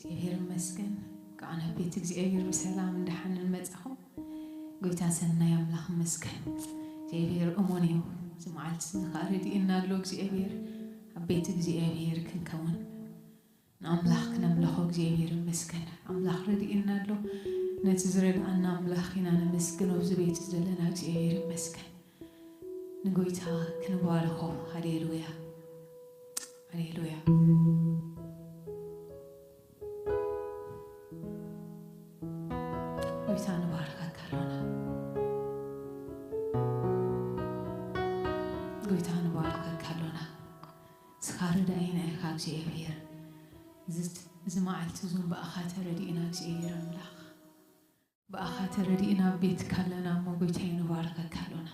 እግዚአብሔር ይመስገን ቃና ቤት እግዚአብሔር በሰላም እንደሐን መጻሁ ጎይታ ሰናይ አምላክ ይመስገን እግዚአብሔር እሞኔው ዝማዓልት ስንኻረዲና ሎ እግዚአብሔር አቤት እግዚአብሔር ክንከውን አምላክ ነምለኹ እግዚአብሔር ይመስገን አምላክ ረዲና ሎ ነትዝረዳና አምላክና ነመስግነው ዝቤት ዘለና እግዚአብሔር ይመስገን ንጎይታ ክንባረኹ ሃሌሉያ ሃሌሉያ ጎይታ ንባረካ ካሎና ጎይታ ንባረካ ካሎና ስኻረዳይና እግዚአብሔር ዝማዓልት ዙም በአኻተ ረዲና እግዚአብሔር አምላክ በአኻተ ረዲና ቤት ካለና ሞጎይታ ንባረካ ካሎና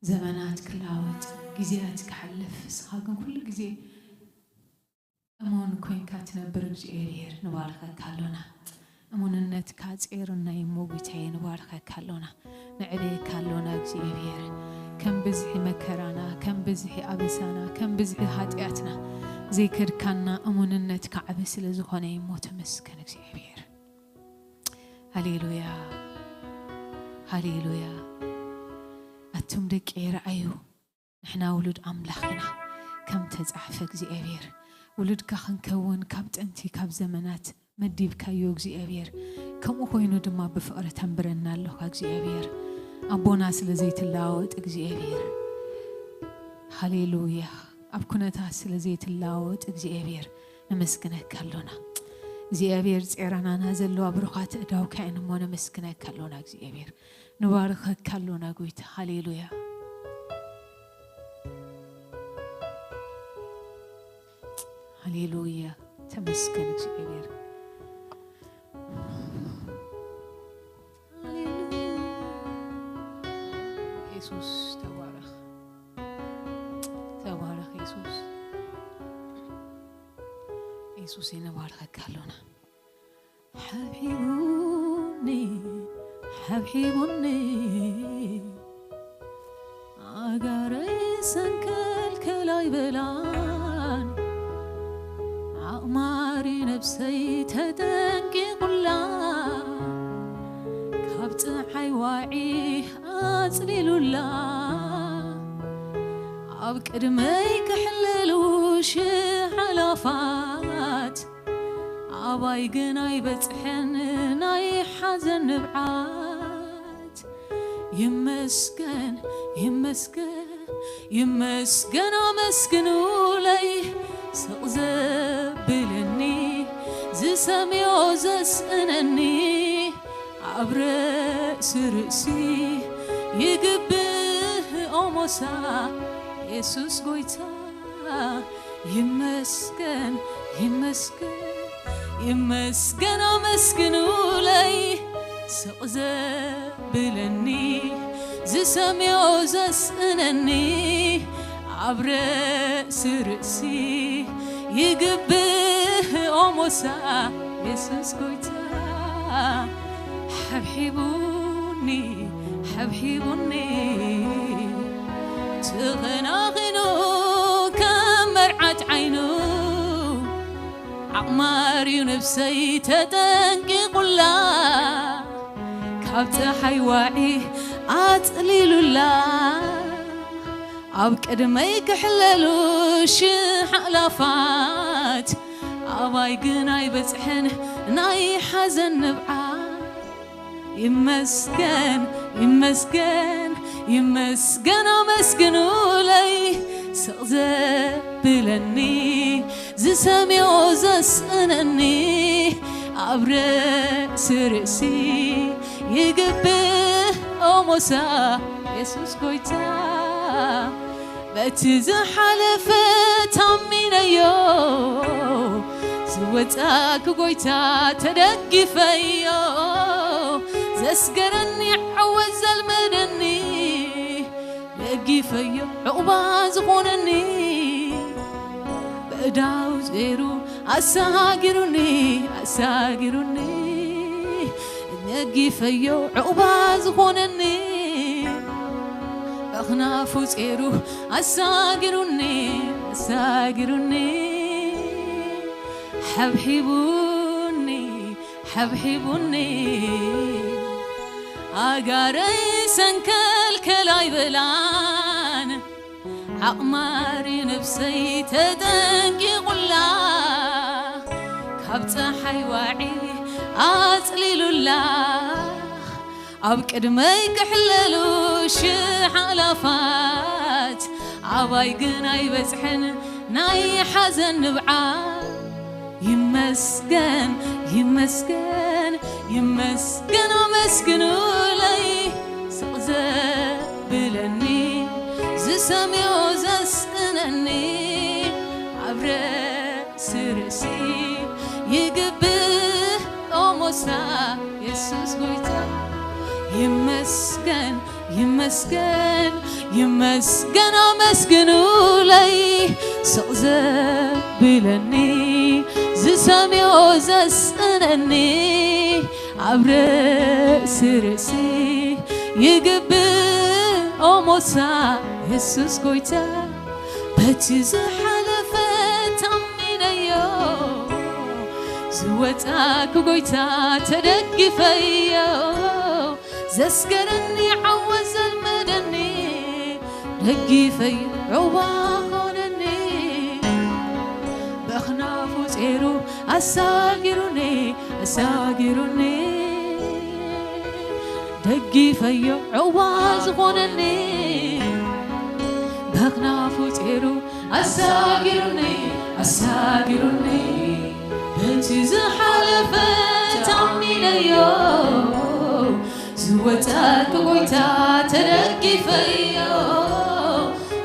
ዘመናት ክላወጥ ጊዜያት ከሐለፍ ስኻግን ኩሉ ጊዜ እሞን ኮይንካ ትነብር እግዚአብሔር ንባረካ ካሎና እሙንነት ካጼርና ይሞጎይታ ንባረካ ካሎና ንዕቤ ካሎና እግዚአብሔር ከም ብዝሒ መከራና ከም ብዝሒ አበሳና ከም ብዝሒ ኃጢአትና ዘይከድካና እሙንነት ከዓበ ስለ ዝኾነ ይሞት መስከን እግዚአብሔር ሃሌሉያ ሃሌሉያ አቱም ደቂ ረአዩ ንሕና ውሉድ አምላኽና ከም ተጻሕፈ እግዚአብሔር ውሉድካ ክንከውን ካብ ጥንቲ ካብ ዘመናት መዲብካዮ እግዚአብሔር ከምኡ ኮይኑ ድማ ብፍቕሪ ተንብረና ኣለኻ እግዚአብሔር አቦና ስለ ዘይትላወጥ እግዚአብሔር ሃሌሉያ ኣብ ኩነታት ስለ ዘይትላወጥ እግዚአብሔር ነመስግነካ ኣለና እግዚአብሔር ጼራናና ዘለዋ ብሩኻት እዳውካ እሞ ነመስግነካ ኣለና እግዚአብሔር ንባርከካ ኣለና ጎይታ ሃሌሉያ ሃሌሉያ ተመስገን እግዚአብሔር ኢየሱስ ተባረክ ተባረክ ኢየሱስ ኢየሱስ ይነባርከካ ኣለና حبيبوني عقاري سنكل كلاي بلان عقماري نفسي تدنكي قلان كابت حيواعي أصلي لولا أبكر ميك حللوش حلافات أباي قناي بتحن ناي حزن بعات يمسكن يمسكن يمسكن أمسكن ولي سأزبلني زي سميو زسأنني عبرأس رأسي يقبه أموسا يسوس قويتا يمسكن يمسكن يمسكن أمسكن ولي سأزبلني زي سميو زسأنني عبرأس رأسي يقبه أموسا يسوس قويتا حبيبوني حبيبوني تغنغنو كم مرعت عينو عقماري ونفسي تتنقي قلا كابت حيواعي أتقلي لولا أبكر ميك حللوش حلافات أباي قناي بتحن ناي حزن نبعات يمسكن يمسكن يمسكن أمسكن ولي سأزبلني زي سميو زسأنني عبرأس رأسي يقبه أموسا يسوس قويتا بتزحلفت عمين أيو زوتاك قويتا تدقي فيو زسقرني عوز المدني دقي فيو عقباز غونني بقداو زيرو أساقرني أساقرني دقي فيو عقباز غونني بخنافو زيرو أساقرني أساقرني حبيبو حبحبني أقاري سنكل كلاي بلان عقماري نفسي تدنقي غلا كابت حيواعي أطليل الله أبكر ميك حللو شح علافات عباي قناي بزحن ناي حزن نبعا يمسكن يمسكن يمسكن ومسكن لي سقزة بلني زسمي وزسقنني عبر سرسي يقبه أموسا يسوس قويتا يمسكن يمسكن يمسكن ومسكن لي سقزة بلني زسامي وزسقنني عبر سرسي يقبل أموسا يسوس قويتا بتز حلفت أمينيو زوتاك قويتا تدقي فيو زسكرني عوز المدني دقي فيو عواقونني بخنافو سيرو أساقرني أساقرني دقي فيو عواز غونني بخنافو سيرو أساقرني أساقرني بنتز حلفت عمي ليو زوتاك قويتا تدقي فيو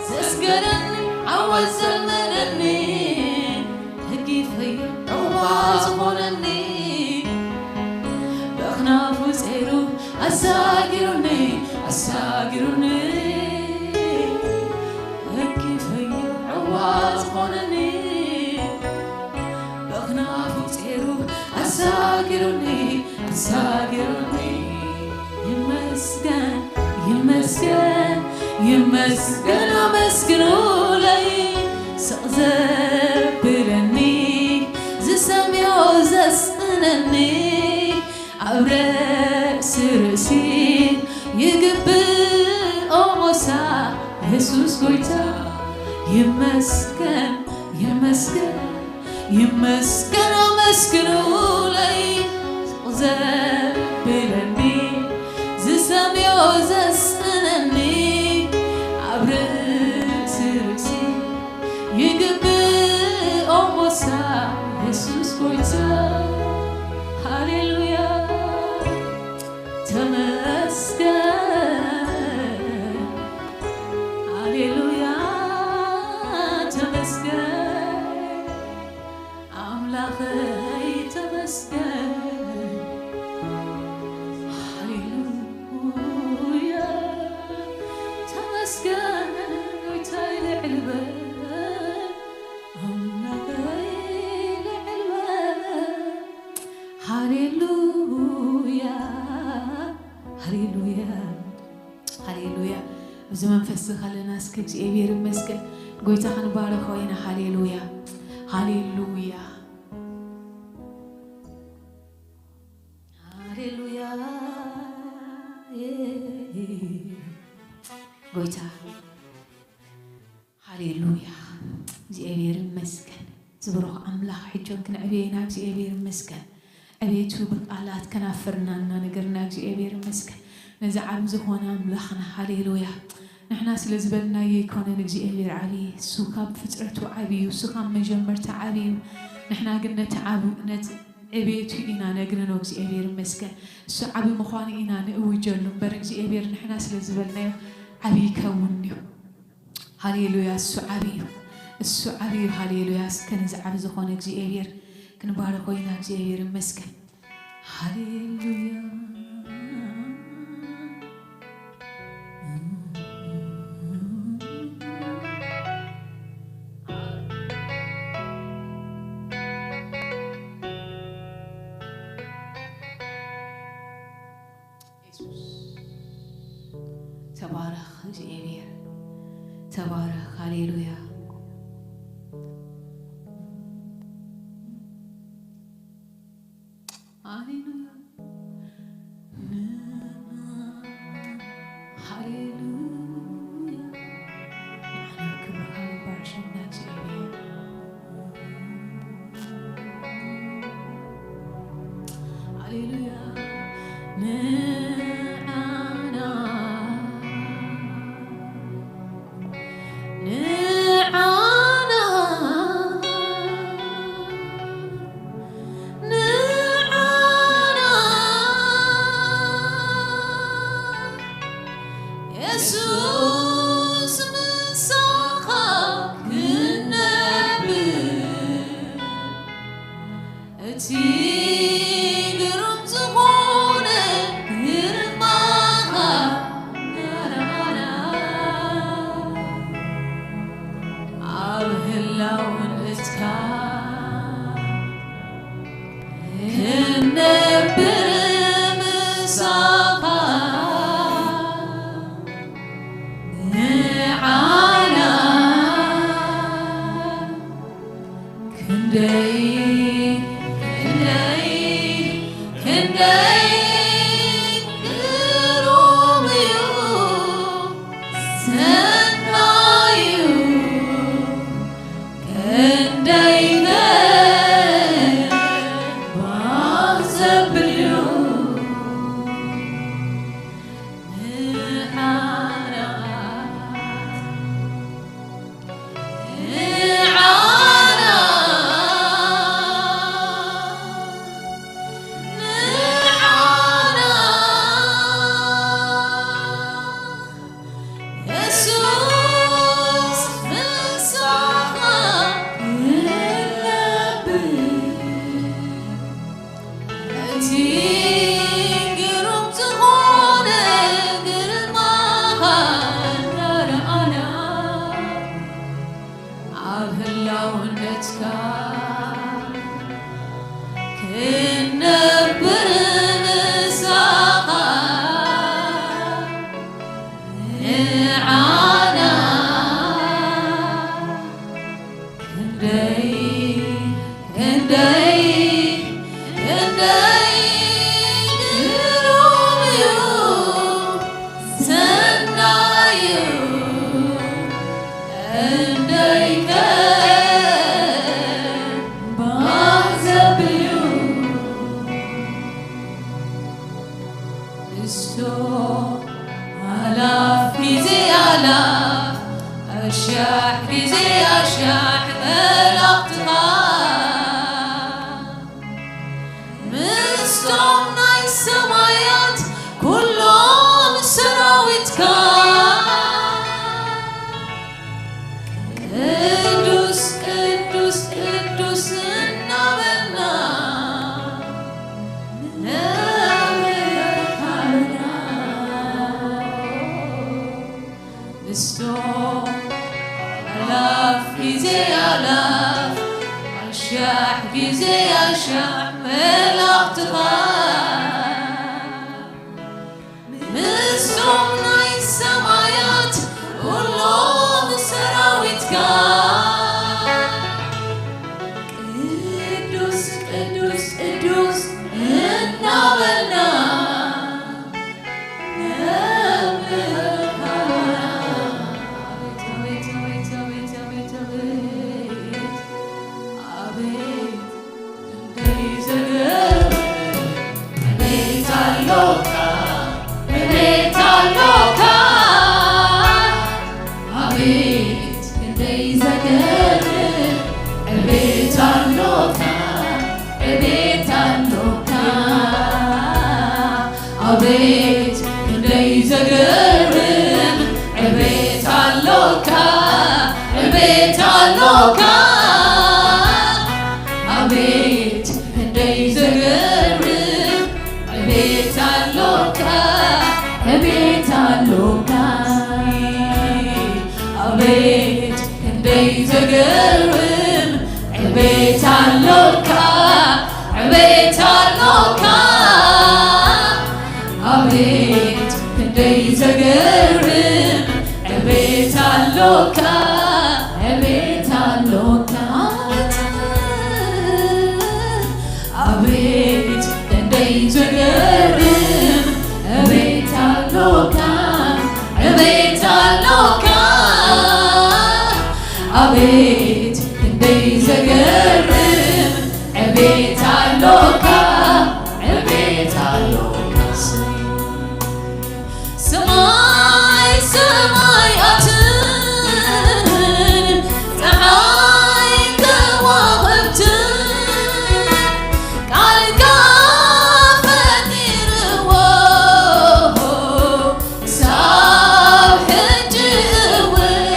زسقرني عوز المدني عوازغونني بخنافو سيرو أساقرني أساقرني هكي فيو عوازغونني بخنافو سيرو أساقرني أساقرني يمسكن يمسكن يمسكن ومسكنو لي سقزب بلني زسامي وزسقنني عبر سرسي يقبل أموسا يسوس قويتا يمسكن يمسكن يمسكن ومسكنو لي سقزب بلني زسامي وزسقنني عبر سرسي يقبل أموسا يسوس قويتا هاليلويا تمسكن هاليلويا تمسكن أملاخي تمسكن هاليلويا تمسكن ويتايل علبة هاليلويا هاليلويا هاليلويا زمان فسخ لنا سكت إبير مسك قويت خن بارك وين هاليلويا هاليلويا هاليلويا قويت هاليلويا إبير مسك زبروه أملاح حجون كن أبينا إبير مسك أبيتو بقالات كنافرنا نقرنا إبير مسك نزعم زخونا ملخنا هاليلويا نحنا سلزبلنا يكون نجي إبير عبي سوكا بفترته عبي وسوكا مجمرته عبي نحنا قلنا تعبو نت أبيتو إنا نقرنا نجي إبير مسك سو عبي مخواني إنا نقوي جلو برنجي إبير نحنا سلزبلنا عبي كوني هاليلويا سو عبي السعبي هاليلويا كنزعم زخونا نجي إبير كنبارك وينا نجي إبير مسك هاليلويا تبارك جيبير تبارك هاليلويا عبيت كندي زقرم عبيت علوكا عبيت علوكا سماي سماي أتن تحاي كواغبتن قال قافتي رواه ساب حجوين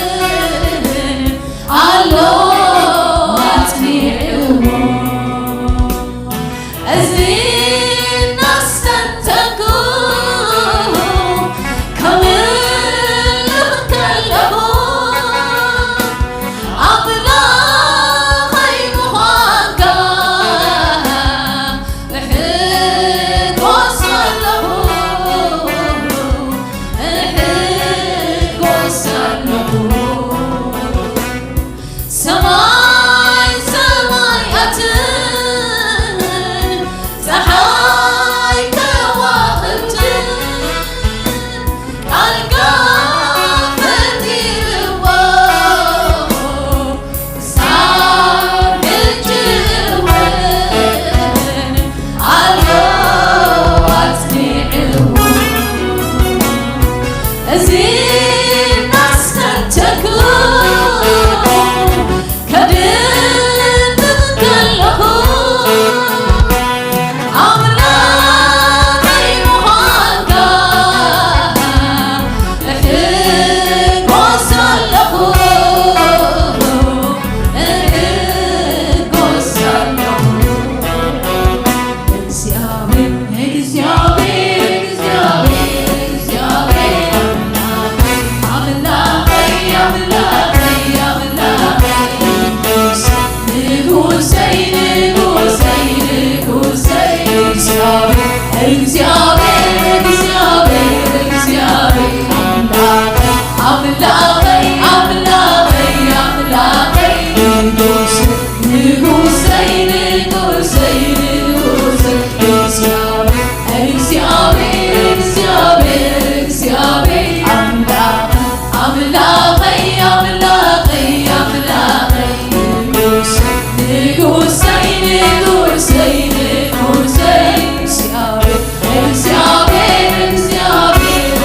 علواتني عواه أزين ناس تنتقوا كمل بكلبوا أطلع خيم وهاكا بحد وصل له بحد وصل له سماي سماي أتن تحاي كواخبتن القافتي رواه صار الجوين علواتني عواه أزين ناس تنتقوا كدن تتكلموا عملا غير مهانكا لحق وصل له لحق وصل له እግዚአብሔር እግዚአብሔር እግዚአብሔር እግዚአብሔር አምላኬ አምላኬ አምላኬ ንጉሴ ንጉሴ ንጉሴ እግዚአብሔር እግዚአብሔር እግዚአብሔር አምላኬ አምላኬ አምላኬ ንጉሴ ንጉሴ ንጉሴ ንጉሴ እግዚአብሔር እግዚአብሔር እግዚአብሔር አምላኬ አምላኬ አምላኬ አምላኬ ንጉሴ ንጉሴ ንጉሴ ንጉሴ እግዚአብሔር እግዚአብሔር እግዚአብሔር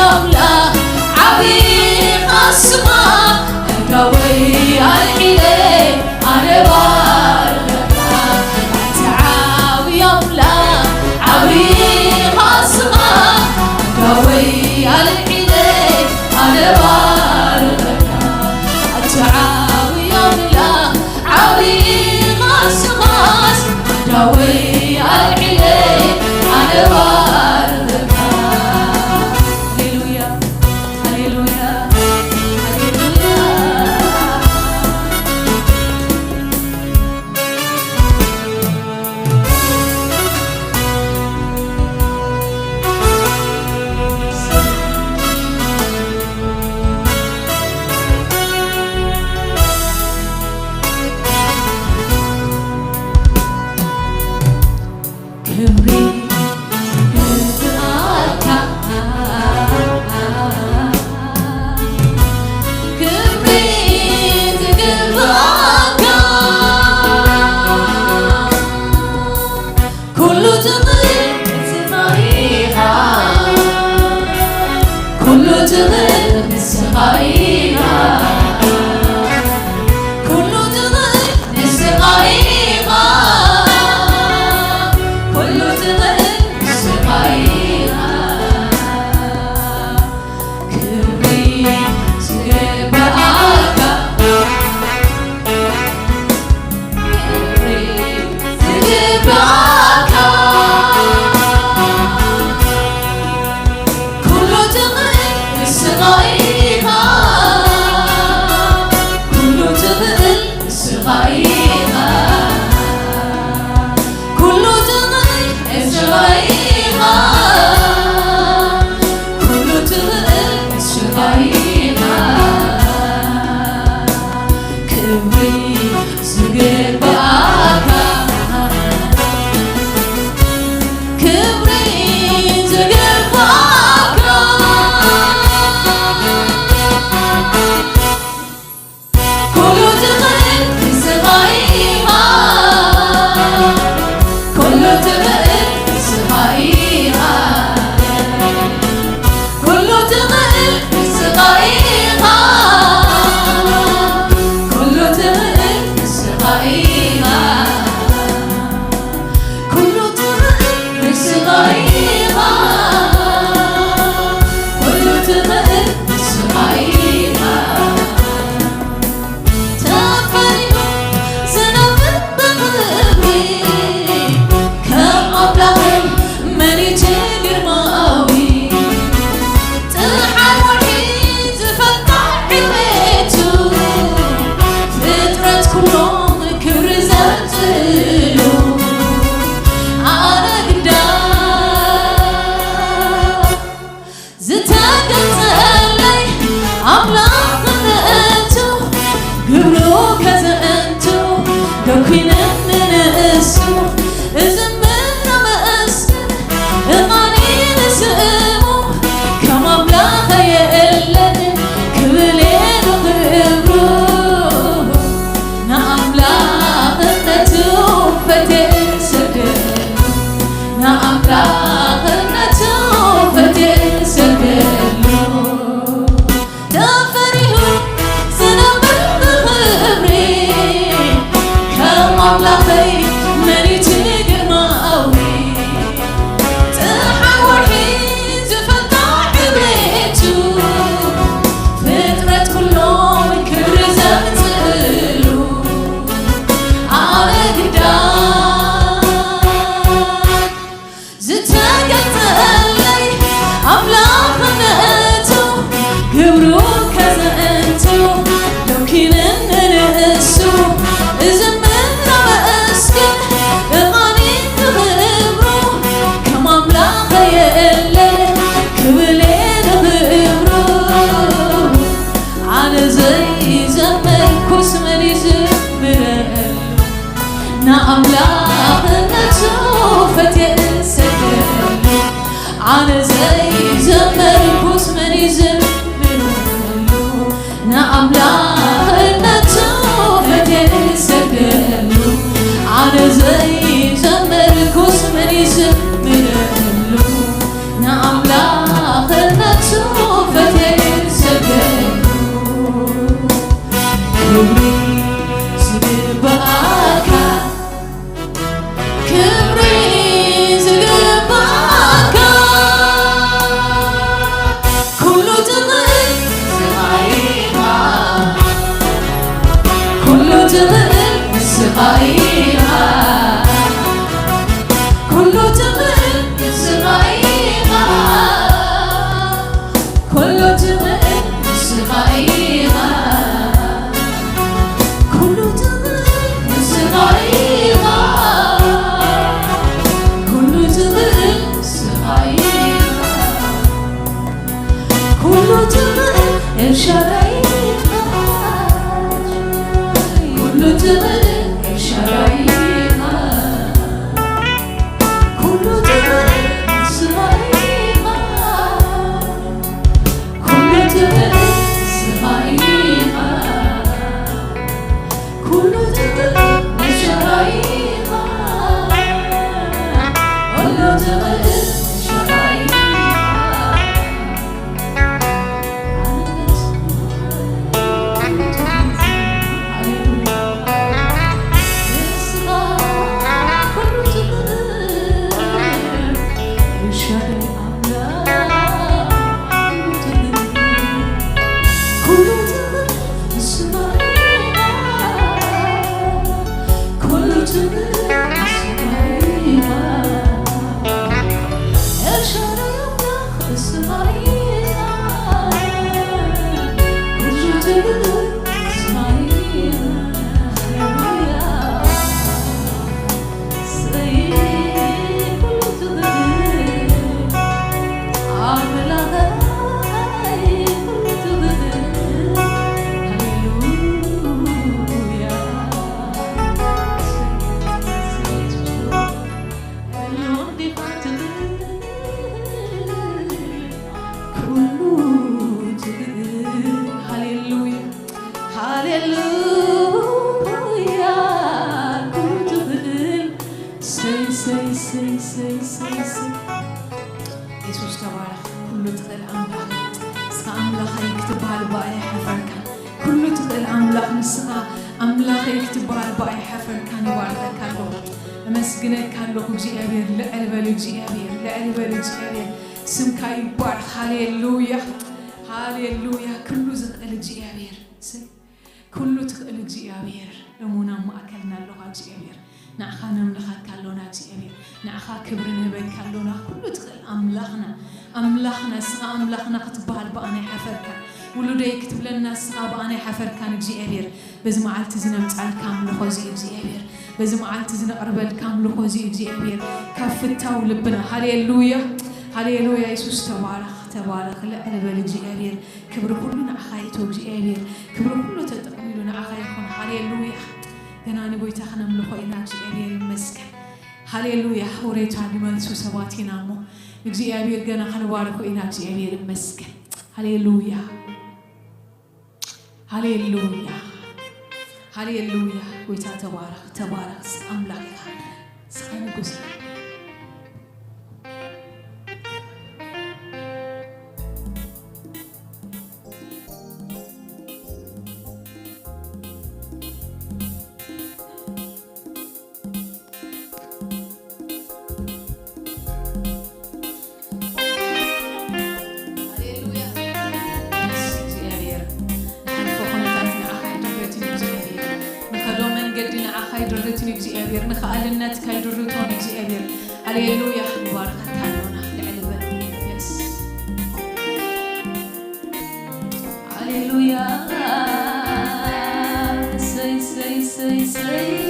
أملاك عبيق السماء قوي الحليل أنا بارك أنت عاوي أملاك عبيق السماء قوي الحليل أنا بارك أنت عاوي أملاك عبيق السماء قوي الحليل أنا بارك هللويا هللويا سمايها كل جمال سمايها كل جمال سمايها كل جمال سمايها كل جمال سمايها كل جمال الشرايها كل جمال الشرايها كل جمال سمايها كل جمال سمايها كل جمال الشرايها كل جمال ኢየሱስ ተባረክ ሁሉ ትኽእል አምላክ ንስኻ አምላኸይ ክትበሃል በኣይ ሓፈርካን ኩሉ ትኽእል አምላክ ንስኻ አምላኸይ ክትበሃል በኣይ ሓፈርካን ይባርከካ ኣለኹ ኣመስግነካ ኣለኹ እግዚአብሔር ልዕል በል እግዚአብሔር ልዕል በል እግዚአብሔር ስምካ ይባርክ ሃሌሉያ ሃሌሉያ ኩሉ ዝኽእል እግዚአብሔር ኩሉ ትኽእል እግዚአብሔር እሙና ማእከልና ኣለኻ እግዚአብሔር ንዓኻ ነምልኻካ ኣለና እግዚአብሔር ንዓኻ ክብሪ ንህበካ ኣለና ኩሉ ትኽእል ኣምላኽና ንስኻ ኣምላኽና ክትበሃል በኣና ይሓፈርካ ውሉደይ ክትብለና ንስኻ በኣና ይሓፈርካን እግዚአብሔር በዚ መዓልቲ ዝነምፃልካ ኣምልኾ እዚ እግዚአብሔር በዚ መዓልቲ ዝነቕርበልካ ኣምልኾ እዚ እግዚአብሔር ካብ ፍታው ልብና ሃሌሉያ ሃሌሉያ ኢየሱስ ተባረኽ ተባረኽ ልዕል በል እግዚአብሔር ክብሪ ኩሉ ንዓኻ ይእቱ እግዚአብሔር ክብሪ ኩሉ ተጠቕሚሉ ንዓኻ ይኹን ሃሌሉያ ገና ንጎይታ ክነምልኾ ኢና እግዚአብሔር ይመስገን ሃሌሉያ ወሬታ ልመልሱ ሰባት ኢና እሞ እግዚአብሔር ገና ክንባርኮ ኢና እግዚአብሔር ይመስገን ሃሌሉያ ሃሌሉያ ሃሌሉያ ጎይታ ተባረኽ ተባረኽ አምላክ ስኻ ንጉስ እግዚአብሔር ንኻልነት ካይድርቶን እግዚአብሔር ሃሌሉያ ባርከካ ኣለና ልዕልበል yes ሃሌሉያ say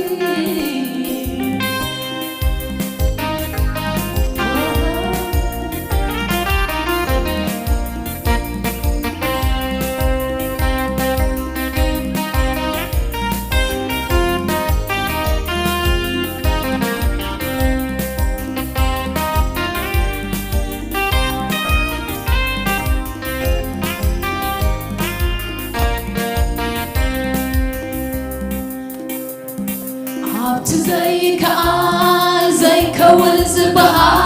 زي كأن زي كوز بحال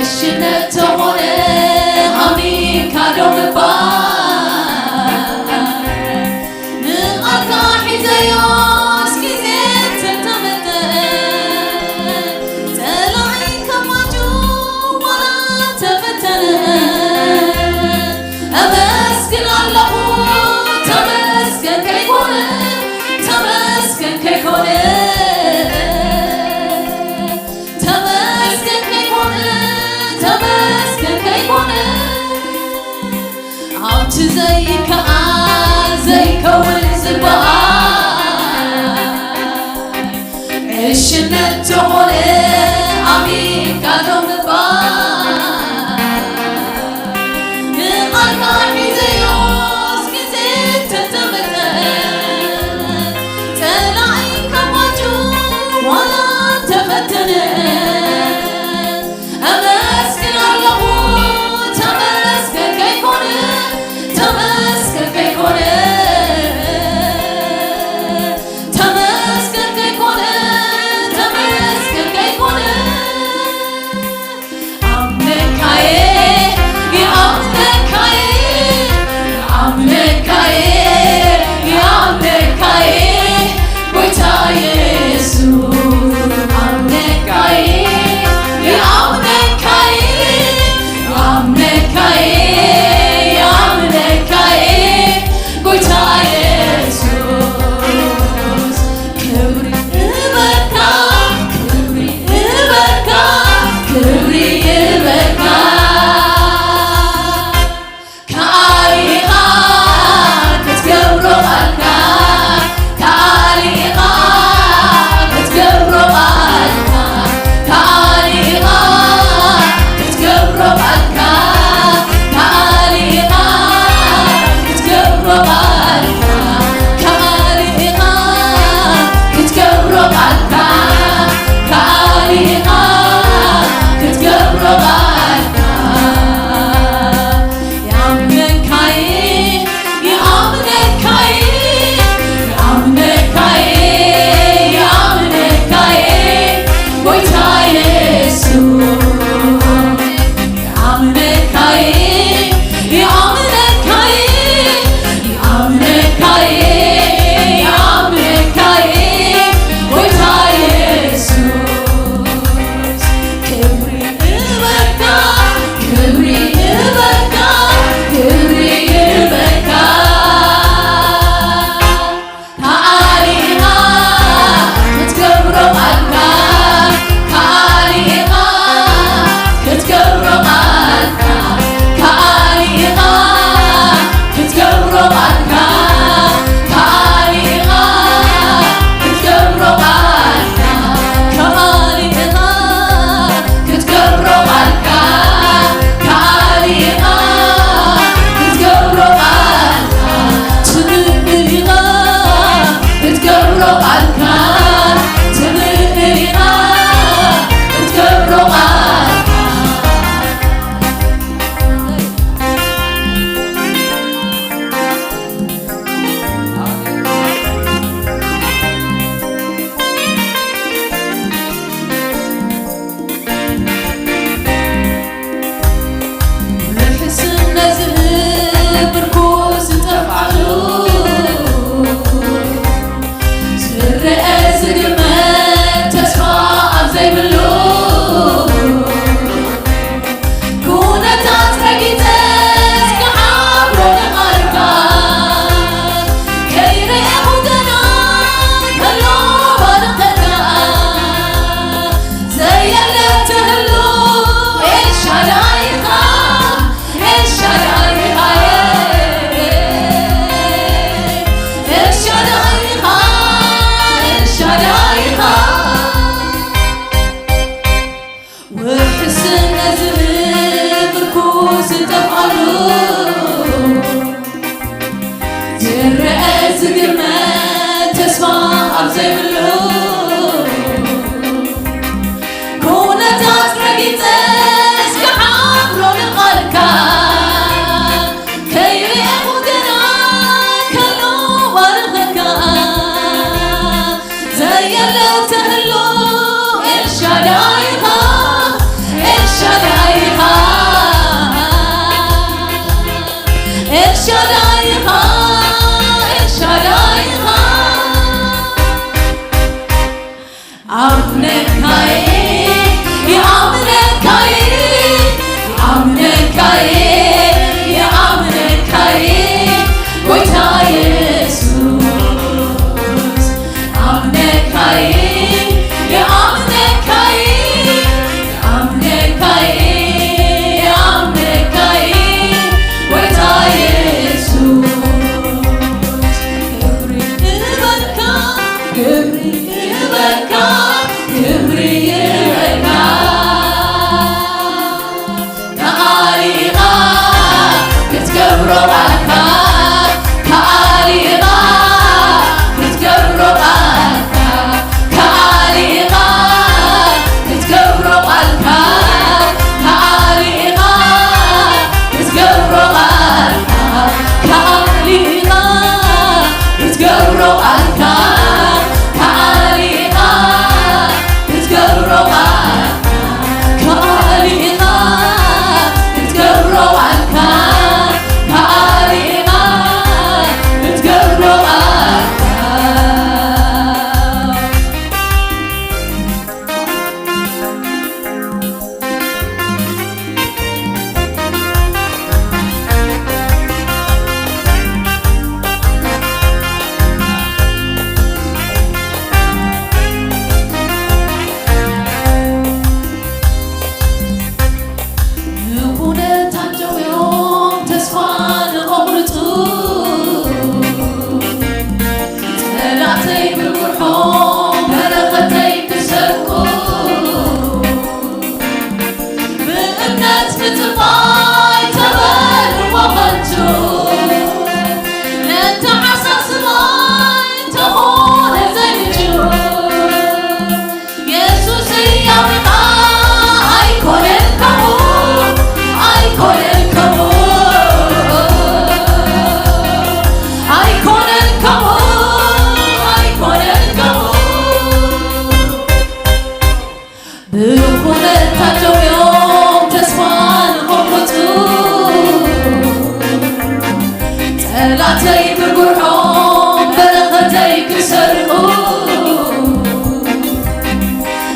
الشنة هوني همين كادو ببال نقطع حزيوس كزيت تتمتن تلاعي كماجو ولا تفتن أمسكن الله تمسكن كيكونن زيك زيك والزبان عشنا تقولي عميك عدوم البان نقلقاني زيوز كزيك تتمتن تلاقيك موجود ولا تفتن أمسكن الله تمسكن كيكون تمسكن كيكون تمسكن كيكون تمسكن كيكون عملك عيه يا عملك عيه عملك عيه يا عملك عيه ويتا يسوع عملك عيه يا عملك عيه يا عملك عيه يا عملك عيه ويتا يسوع كبري البركة كبري البركة كبري البركة كعليها كتكبروا غلقا كعليها كتكبروا غلقا كعليها كتكبروا غلقا كعليها كتكبروا غلقا كعليها كتكبروا غلقا كعليها كتكبروا غلقا يا عمك عيه يا عمك عيه يا عمك عيه يا عمك عيه ويتا يسوع يا عمك عيه يا عمك عيه يا عمك عيه يا عمك عيه ويتا يسوع كبري البركة كبري البركة كبري البركة كعليها كتكبروا غلقا كعليها كتكبروا غلقا كعليها كتكبروا غلقا كعليها كتكبروا غلقا كعليها كتكبروا غلقا كعليها كتكبروا غلقا تنقليها كتكبروا غلقا تنقليها كتكبروا غلقا الحسن نزل بركوز تفعلوا سر أزل ما تسمع زي بلو كونت أترقيتك كعبرو لغرقا كير أهدنا كلو برقنا زي اللي تهلو إيش عليها إيش عليها إيش عليها إيش عليها وحسن نزل بركوز تفعلوا ترأس قرمة تسمع زي بلو كونت أترقيتك كعبرو لغرقا كير يهودنا كلو برغكا زي اللي تهلو إيش عليها إيش عليها ምጥፋይ ተበልዎ ኸንቱ ነተሓሳስባይ ተኾነ ዘይልጁ ኢየሱስ ሕያውና ኣይኮነን ከምኡ ኣይኮነን ከምኡ ኣይኮነን ከምኡ ኣይኮነን ከምኡ ብኩነታቸው ዮም ተስፋ ንኸፈቱ ጠላተይ ክጉርሖም በረኸተይ ክሰርቁ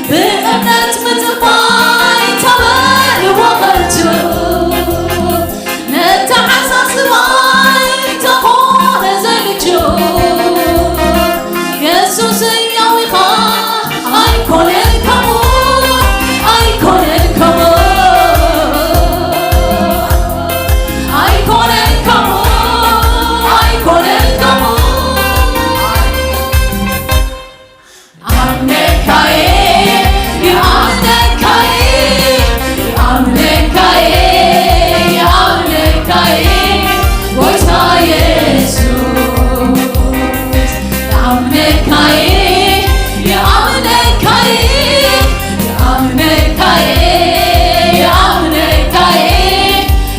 ብእምነት ምጥፋይ ተበልዎ ኸንቱ ነተሓሳስባይ ተኾነ ዘይልጁ ኢየሱስ ሕያው ኢኻ ኣይኮነን ከምኡ ኣይኮነን ከምኡ ኣይኮነን ከምኡ ኣይኮነን ከምኡ ኣምነካየ ይኣምነካየ ይኣምነካየ ይኣምነካየ ጎይታ ኢየሱስ ይኣምነካየ ይኣምነካየ ይኣምነካየ ይኣምነካየ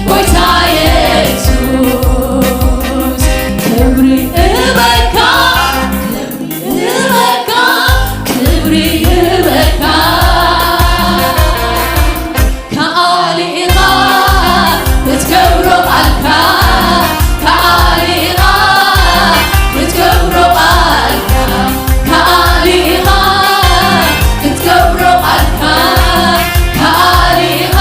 ጎይታ ኢየሱስ ክብሪ እበካ ክብሪ እበካ ክብሪ እበካ ከኣሊኢኻ ክትገብሮ ቃልካ ከኣሊኢኻ ክትገብሮ ቃልካ ከኣሊኢኻ ክትገብሮ ቃልካ ከኣሊኢኻ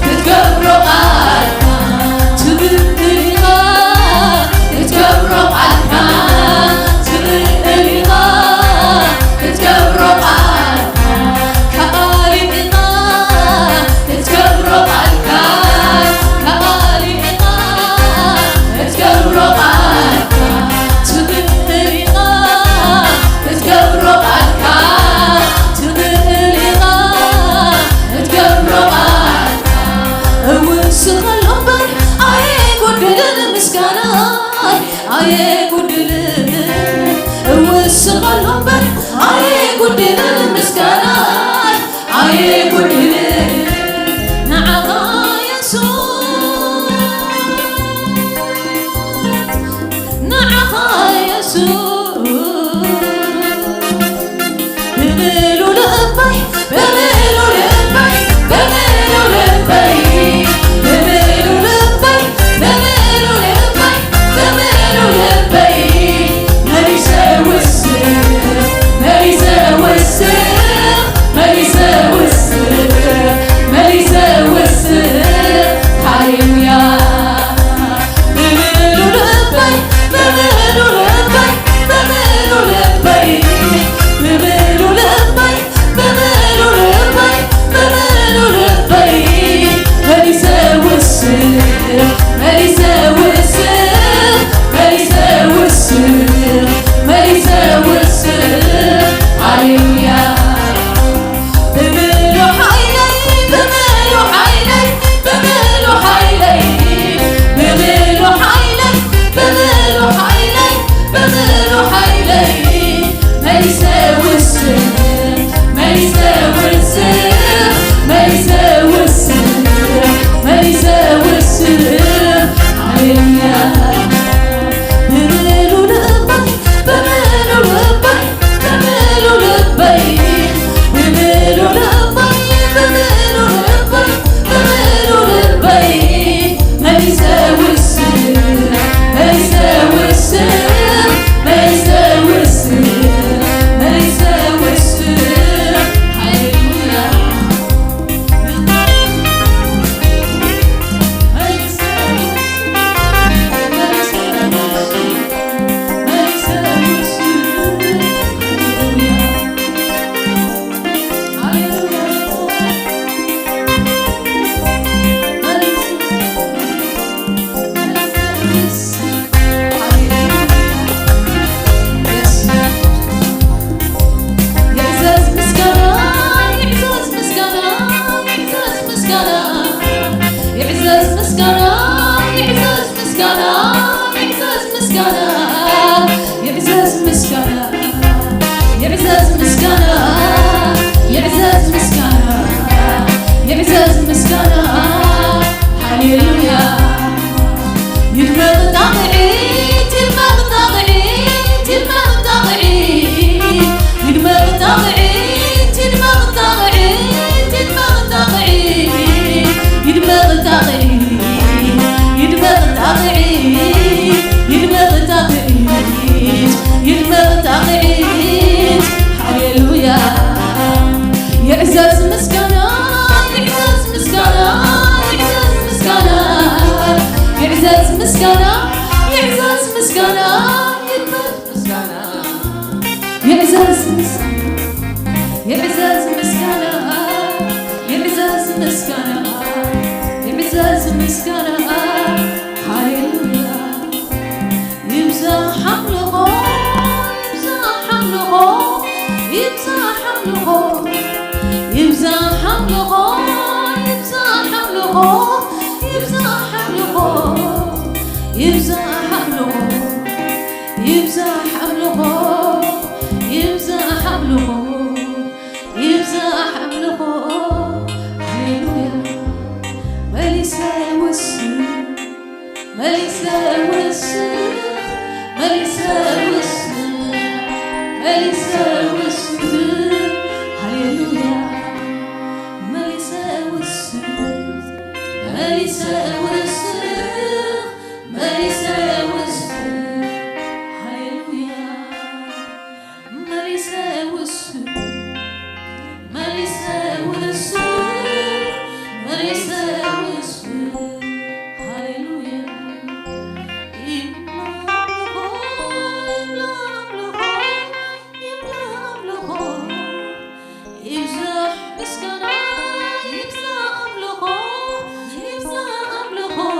ክትገብሮ ቃልካ ትብእል ኢኻ ክትገብሮ ቃልካ ትብእል ኢኻ ክትገብሮ ቃልካ ከኣሊኢኻ ክትገብሮ ቃልካ ከኣሊኢኻ ክትገብሮ ቃልካ ትብእል ኢኻ ክትገብሮ ቃልካ ትብእል ኢኻ ክትገብሮ ቃልካ እውስኸሎ እምበር ኣይጎድልን ምስጋናይ ኣይጎድልን እውስኸሎ እምበር ኣይጎድልን ምስጋናይ ኣይጎድልን ንዓኻ ኢየሱስ ንዓኻ ኢየሱስ ብምሉ ልበይ ብምሉ ልበይ ብምሉ ልበይ ብምሉ ልበይ ብምሉ ልበይ ብምሉ ልበይ መሊሰ ውስኽ መሊሰ ውስኽ መሊሰ ውስኽ መሊሰ ውስኽ ሃሌሉያ ብምሉ ልበይ ብምሉ ልበይ ብምሉ ልበይ ብምሉ ልበይ ብምሉ ልበይ ብምሉ ልበይ መሊሰ ውስኽ መሊሰ ውስኽ መሊሰ ውስኽ መሊሰ ውስኽ ሃሌሉያ ብምሉ ሓይለይ ብምሉ ሓይለይ ብምሉ ሓይለይ ብምሉ ሓይለይ ብምሉ ሓይለይ ብምሉ ሓይለይ መሊሰ ውስኽ መሊሰ ውስኽ መሊሰ ውስኽ መሊሰ ውስኽ ሃሌሉያ ብምሉ ልበይ ብምሉ ልበይ ብምሉ ልበይ ብምሉ ልበይ ብምሉ ልበይ ብምሉ ልበይ መሊሰ ውስኽ መሊሰ ውስኽ መሊሰ ውስኽ መሊሰ ውስኽ ሃሌሉያ መሊሰ ምስጋና مسكرة يعزز مسكرة يعزز مسكرة يعزز مسكرة يعزز مسكرة يعزز مسكرة يعزز مسكرة هاليلويا يدمغ طاغعين تدمغ طاغعين تدمغ طاغعين يدمغ طاغعين تدمغ طاغعين تدمغ طاغعين يدمغ طاغعين يدمغ طاغعين يدمغ طاغعين يدمغ طاغعين هاليلويا يعزز مسكنة يعزز مسكنة يعزز مسكنة يعزز مسكنة يعزز مسكنة يعزز مسكنة يعزز مسكنة يعزز مسكنة يعزز مسكنة هاليلويا يبزى حمله يبزى حمله يبزى حمله يبزى حمله يبزى حمله يبزى حمله يبزى حمله يبزى حمله يبزى حمله يبزى حمله هاليلويا مليس وسر مليس وسر مليس وسر مليس وسر هاليلويا مليس وسر مليس وسر مليس وسر هاليلويا مليس وسر مليس وسر مليس وسر هاليلويا يمزح مسكنة يمزح أملغه يمزح أملغه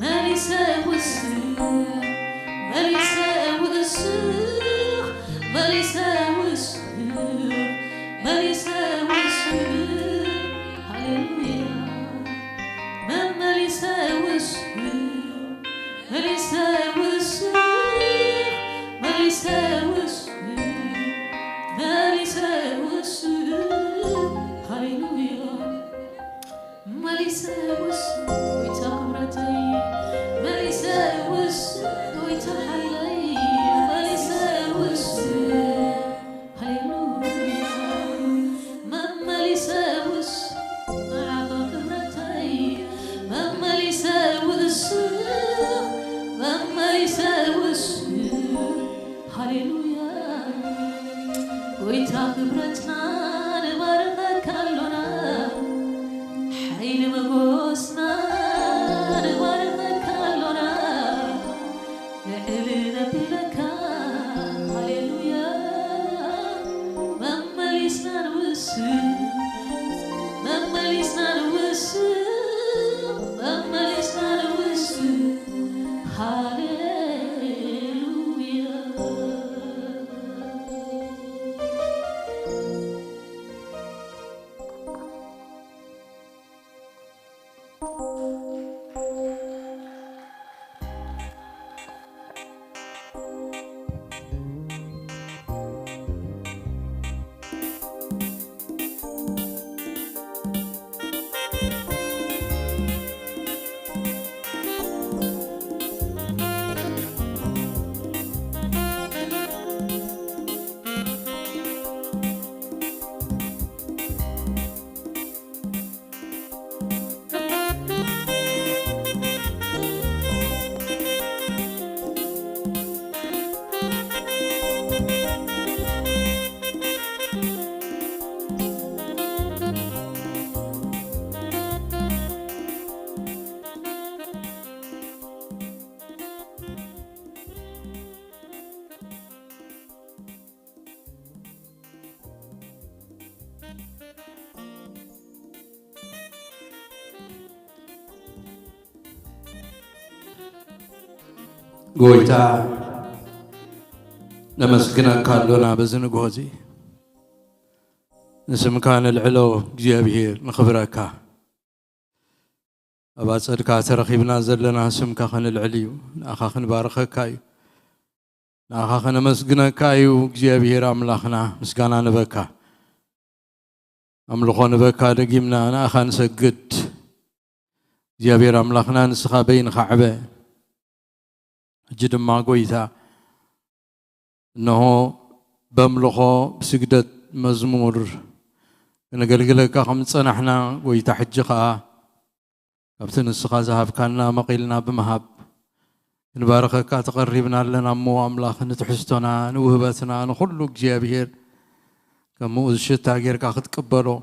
مليس وسر مليس وسر مليس وسر مليس وسر هاليلويا مليس وسر مليس وسر مليس وسر مليس وسر هاليلويا مليس وسر ويتقبرتي مليس وسر ويتحلي مليس وسر هاليلويا مليس وسر مع قبرتي مليس وسر مليس وسر هاليلويا ويتا قبرتنا نبارك كلنا حين مغوصنا نبارك كلنا نعلنا بلك هاليلويا ممليسنا نوسر ممليسنا نوسر ممليسنا نوسر هاليلويا ጎይታ نمسكنك كلنا بزن غوزي نسمك عن العلو እግዚአብሔር نخبرك أبا صدقا ترخيبنا زلنا سمكا خن العليو ناخا خن بارخكايو ناخا خن مسجنكايو جيابير أملاخنا مسجانا نبكا أملخو نبكا دقيمنا ناخا نسجد جيابير أملاخنا نسخا بين خعبه جد ما قويتا إنه بملخو بسجدة مزمور نقلقلك خمسة نحنا قويتا حجقا كابتن السخا ذهب كنا مقيلنا بمهاب نباركك تقربنا لنا مو أملاخ نتحستنا نوهبتنا نخلق جيابير كمو الشتا غير كاخد قبلو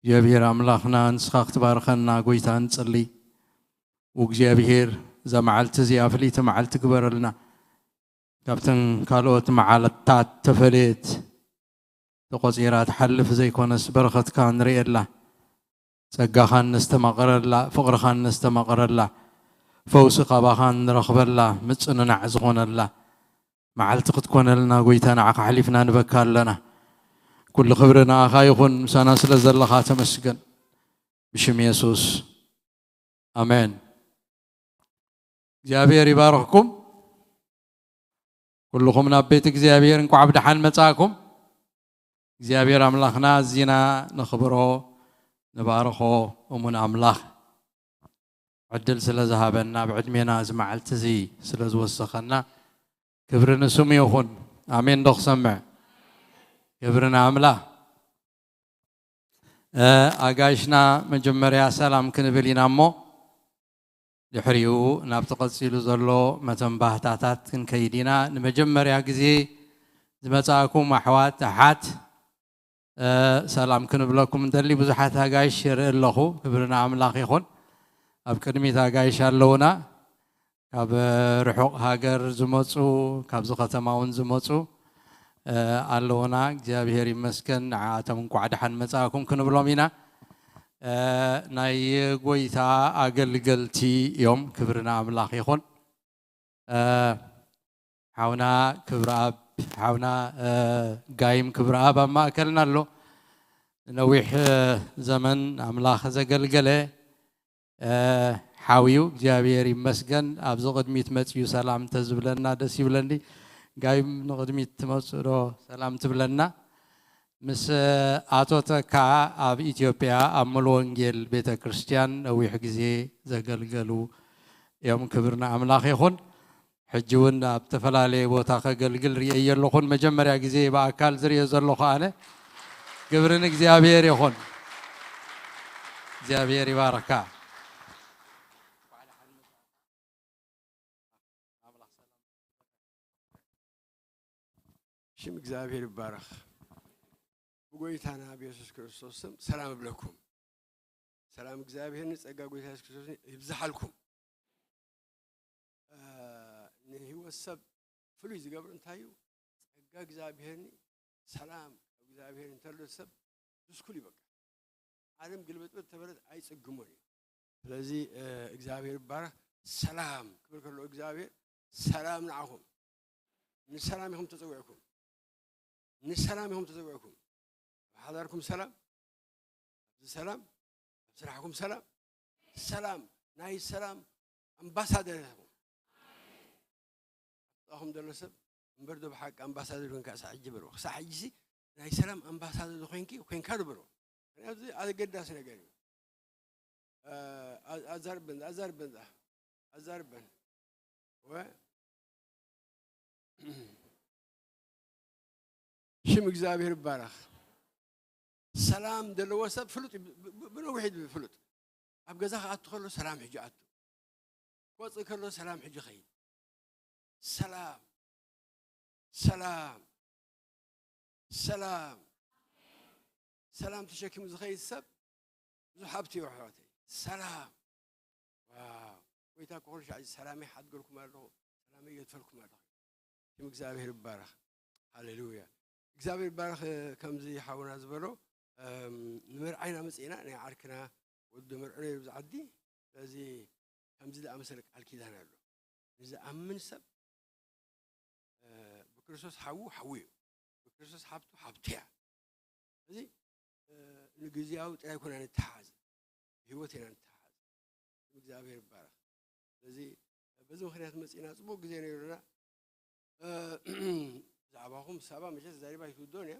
جيابير أملاخنا نسخا تباركنا قويتا نصلي وجيابير إذا معلت زيافلي تمعلت كبر لنا كابتن كالوت معلتات تفليت تقصيرات حلف زي كونس برخت كان رئي الله سقا خان نستمقر الله فقر خان نستمقر الله فوس قبا خان رخب الله متصن نعزغون الله معلت قد كون لنا قويتنا عق حلفنا نبكار لنا كل خبرنا خايخون سناسل الزل خاتم السجن بشم يسوس آمين እግዚአብሔር ይባርክኩም كلكم نبيت እግዚአብሔር እንኳ عبد حن متاكم እግዚአብሔር አምላክና እዚና نخبره نبارخو ومن أملاخ عدل سلا ذهبنا بعدمنا زمعلت زي سلا زوسخنا كبرنا سميوخن آمين دخ سمع كبرنا أملاخ أجايشنا من جمريا سلام كنبلينا مو لحريو نابتقل سيلو زلو متنبهتاتات كن كيدينا نمجمريا جزي زمتاكم أحوات تحت سلام كنبلكم دلي بزحات هاجايش شر اللهو كبرنا أملاخ يخون أبكرمي هاجايش اللونا كاب رحوق هاجر زمتسو كاب زخة ماون زمتسو اللونا جابيري مسكن عاتم قعد حن متاكم كنبلومينا ناي قويتا أقل يوم كبرنا أملاخ يخون حاونا كبر أب حاونا قايم كبر أب ما أكلنا له نويح زمن أملاخ زقلقله حاويو جابيري مسكن أبزغد ميت متيو سلام تزبلنا دسيبلني قايم نغد ميت متيو سلام تبلنا مس أتوتكا أب إثيوبيا أملونجيل بيت كريستيان نويح جزي زقلقلو يوم كبرنا أملاخ يخون حجون بتفلالي بوتاخا قلقل ريئي اللخون مجمر يجزي بأكال زري زلخانه قبرن እግዚአብሔር ይሁን እግዚአብሔር ይባርካ شم እግዚአብሔር ይባረክ በጌታና በኢየሱስ ክርስቶስ ስም ሰላም ብለኩም ሰላም እግዚአብሔርን ጸጋ ጌታ ኢየሱስ ክርስቶስ ይብዛልኩም ንህይወሰብ ፍሉይ ዝገብር እንታዩ ጸጋ እግዚአብሔርን ሰላም እግዚአብሔር እንተለሰብ ስኩል ይበቃ ዓለም ግልበጥበት ተበረት አይጽግሙን ስለዚህ እግዚአብሔር ይባረክ ሰላም ክብር ከሎ እግዚአብሔር ሰላም ናአሁም ንሰላም ይሁን ተጸውዕኩም ንሰላም ይሁን ተጸውዕኩም حضركم سلام سلام سرحكم سلام سلام ناي سلام امباسادر هم درسب مبردو بحق امباسادر كن كاس عجبرو صحيجي ناي سلام امباسادر خوينكي وين كادبرو هذا قداس نغاري ازربن و شم እግዚአብሔር ይባረክ سلام دلوسب فلوت بنو واحد فلوت أبغى زاخ أدخله سلام حجة أتو وصل كله سلام حجة خير سلام سلام سلام سلام تشكي مزخي السب زحبتي وحراتي سلام واو ويتاك كل شيء سلامي حد قولكم الله سلامي يدفلكم الله كم እግዚአብሔር ይባረክ هاليلويا እግዚአብሔር ይባረክ كم زي حاولنا زبرو نمر عينا مسئنا أنا عاركنا ودمر عنا يبزعدي لذي هم زي أمسلك على كده هنالو إذا أمن سب بكريستوس حوي بكريستوس حبته حبتها لذي نجزيه أو تأكل عن التحاز هو تنا التحاز እግዚአብሔር ይባረክ ስለዚህ በዚህ ምክንያት መጽና ጽቡቅ ጊዜ ነው ይሉና ዛባሁም ሰባ መቼስ ዛሬ ባይቱ ዶንያ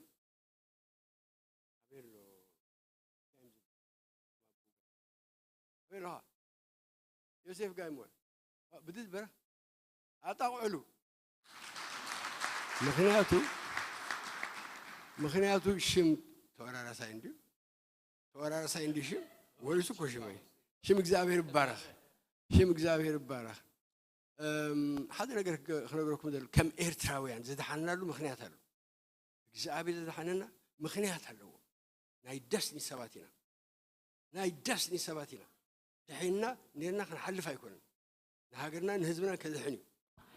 አቤሎ አቤሎ ዮሴፍ ጋይሞን بديت بره أطاعوا مخنياتو شم تورا راسايندي شم ولسو كوشماي شم إجزابير بارخ حدا نقولكم ده كم إيرتراويان زد حنا له مخنيات له إجزابير زد حننا مخنيات له نايدسني سباتنا دحينا نيرنا خنحل فايكون نهاجرنا نهزمنا كذحني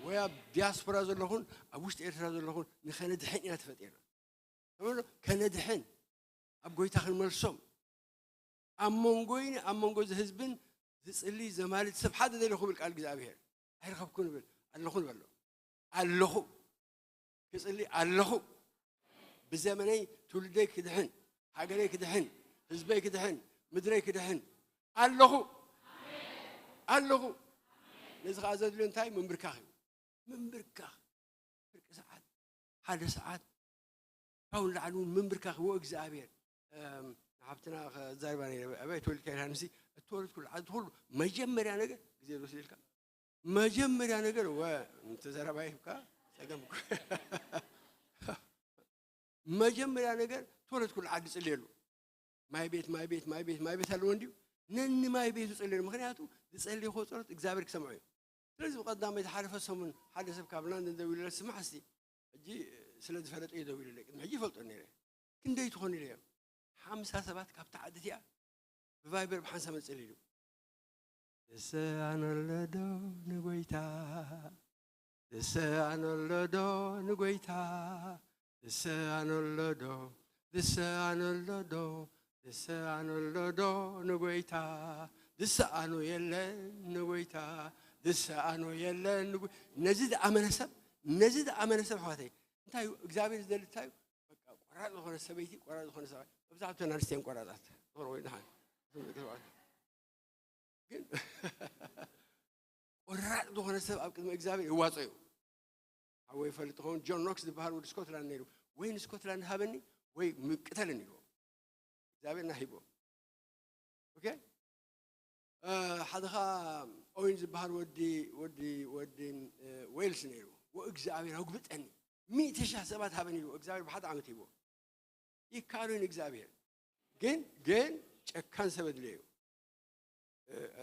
ويا دياسبرا زلخون أبوشت إيرترا زلخون نخنا دحين إلى تفتينا تمام كنا دحين أبغى يتأخذ مرسوم أمونجوين زهزبن تسألي زمالة سب حدا ده يخبرك على الجزابير هاي خبكون بال اللخون بالله اللخو تسألي اللخو بزمني تولديك دحين حاجريك دحين حزبيك دحين مدريك دحين اللخو نزغ عزاد لين تاي من بركاه فرق ساعات حال ساعات كون لعنون من بركاه هو إجزابير حبتنا زارباني أبي تقول كده نسي تقول كل عاد تقول ما جمر أنا قال زي روسيل كا ما جمر أنا قال هو أنت زارباي كا سجم ما جمر أنا قال تقول كل عاد تسأليله ما يبيت هالونديو نني ما يبيت تسأليله مخنياتو تسألي خطرت إجزابير كسمعين لازم قدام يتحارف السمن حدث بكابلان ندوي له سمح سي أجي سلد فرد إيه دوي لك ما يجي فلتني له كن ده يدخلني له 5 7 كابت عدتي بفايبر بحنسة مسألة لسان اللدو نقويتا لسان اللدو نقويتا لسانو يلن نقويتا دسانو يلن نزيد أمانة سب حواتي انتايو إجزابير زدل تايو قرار لخون السبيتي بزعبتو نارستين قرارات غروي نحن قرار لخون السب أبقى إجزابير يواصيو هو يفلتخون جون نوكس دي بحر ودسكوتلاند نيرو وين سكوتلاند هابني وين مقتل نيرو إجزابير نحيبو أوكي حدها أوينز بحر ودي ويلز نيرو وإجزابير هقبت أني 100 شهر سبات هابني وإجزابير بحد عمتي بو يكارون إجزابير جن كان سبد ليه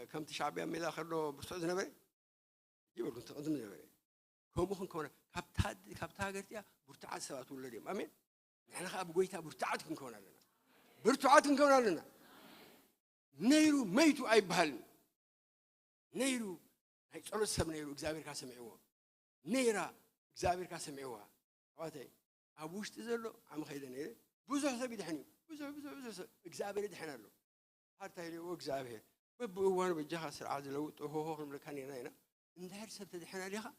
كم تشعبي أمي ذا خلوا بستوز نبري يقول كنت قدم نبري كم كنا كبتها قرتيا برتعات سبات ولا ديم أمين نحن خاب قويتها برتعات كنا لنا نيرو ميتو أي بهال نيرو هاي صار السبب نيرو إجزابير كاسمعوه نيرا إجزابير كاسمعوه واتي أبوش تزلوا عم خيدا نيرة بوزح سبي دحني بوزح إجزابير دحنا له حتى اللي هو إجزابير ببوان بجها سرعة لو هو المكان هنا ندهر سبت دحنا ليها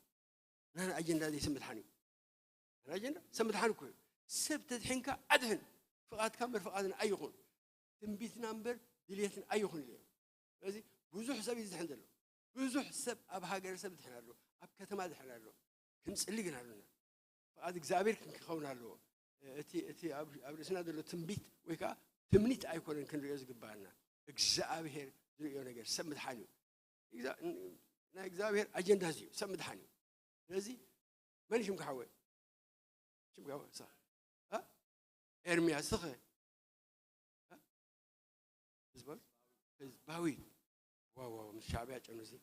أنا أجندا دي سمت حني أنا أجندا سمت حنكوي سبت دحنك أدهن فقط كمل فقط أيهون تنبيت نمبر دليتن أيهون ليه لذي بوزح سبي دحنا له بوزح سب أب هاجر سب دحنا له أب كتما دحنا له كنس اللي جنا لنا فقط إجزابير كنخونا له تي أب سناد له تنبيت ويكا تمنيت أيكون كن رئيس جبارنا إجزابير دريو نجار سمت حني إجزابير أجندة زيو سمت حني لذي من شو مكحوي صح ها إرميا صخة ها إزبال إزباوي واو من الشعبية كانوا زي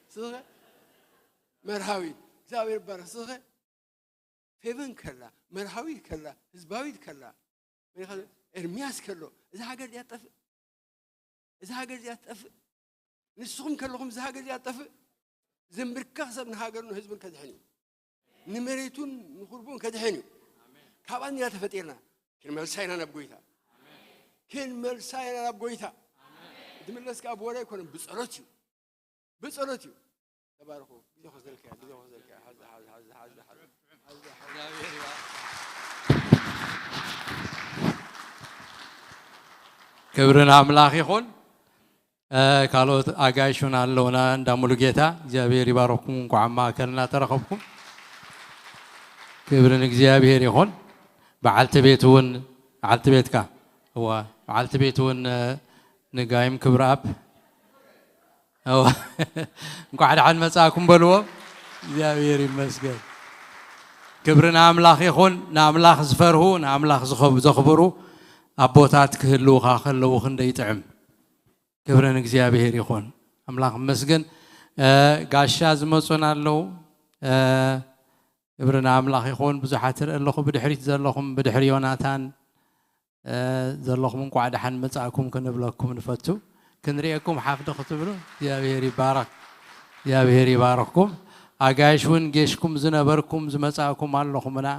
صخة مرهاوي إجزابير برا صخة فيبن كلا مرهاوي كلا إزباوي كلا من يخلو إرمياس كله إذا هاجر يتف نسخم كلهم إذا هاجر يتف زنبرك حسب نهاجر نهزم كدحني نمريتون نخربون كدحني كابان يتفتينا كلمة ساينا نبغيتها كلمة ساينا نبغيتها دملسك أبونا يكون بصلاتي تباركوا بدي خذلك ክብርን አምላክ ይሁን ካሎት አጋይሹን አለውና እንዳሙሉ ጌታ እግዚአብሔር ይባርኩም እንኳን ማከልና ተረከብኩም ክብርን እግዚአብሔር ይሁን በዓልተ ቤቱን ዓልተ ቤትካ هو ዓልተ ቤቱን ንጋይም ክብራብ هو እንኳን ደህና መጻኩም በልዎ እግዚአብሔር ይመስገን ክብርን አምላክ ይሁን ናምላክ ዝፈርሁ ናምላክ ዝኽብሩ አቦታት ክህልውኻ ከለው ክንደይ ጥዕም ክብርን እግዚአብሔር ይሁን አምላክ መስገን ጋሻ ዝመጹን አለው ክብርን አምላክ ይሁን ብዙሓት ረለኹ ብድሕሪት ዘለኹም ብድሕሪ ዮናታን ዘለኹም እንኳን ደህና መጻኩም ክንብለኩም ንፈቱ ክንሪአኩም ሓፍደ ክትብሉ እግዚአብሔር ይባረክ እግዚአብሔር ይባረክኩም አጋይሹን ጌሽኩም ዝነበርኩም ዝመጻኩም አለኹምና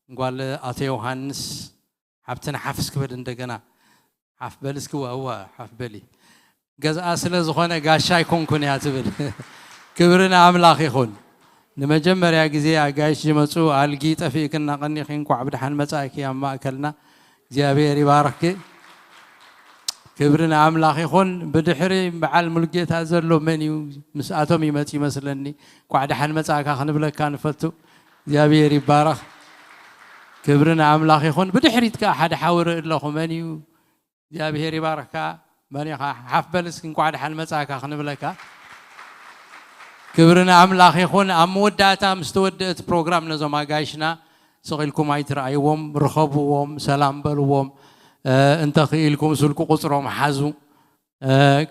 እንኳን አቶ ዮሐንስ حبتنا حفظ كبد እንደገና حف بلسك وهو حف بلي جزء أصله زخانة قاشاي كون يعتبر كبرنا عملاق يخون نمجمر يا جزية قايش جمسو عالجيت أفيك النقني خين كعبد حن مساك يا ما أكلنا جابير يبارك كبرنا عملاق يخون بدحري بعلم الجيت هذا له منيو مسأتهم يمتي مثلاً كعبد حن مساك خن بلا كان فتو جابير يبارك كبرنا عملاق يخون بدحريت كأحد حاور الله منيو يا بهيري باركة مني حف بلس كن قاعد حل مساك خن بلكا كبرنا عملاق يخون أمود داتا مستودت برنامج نظام عايشنا سقيلكم عيتر أيوم رخبوهم سلام بلوهم انتقيلكم سلكو قصرهم حزو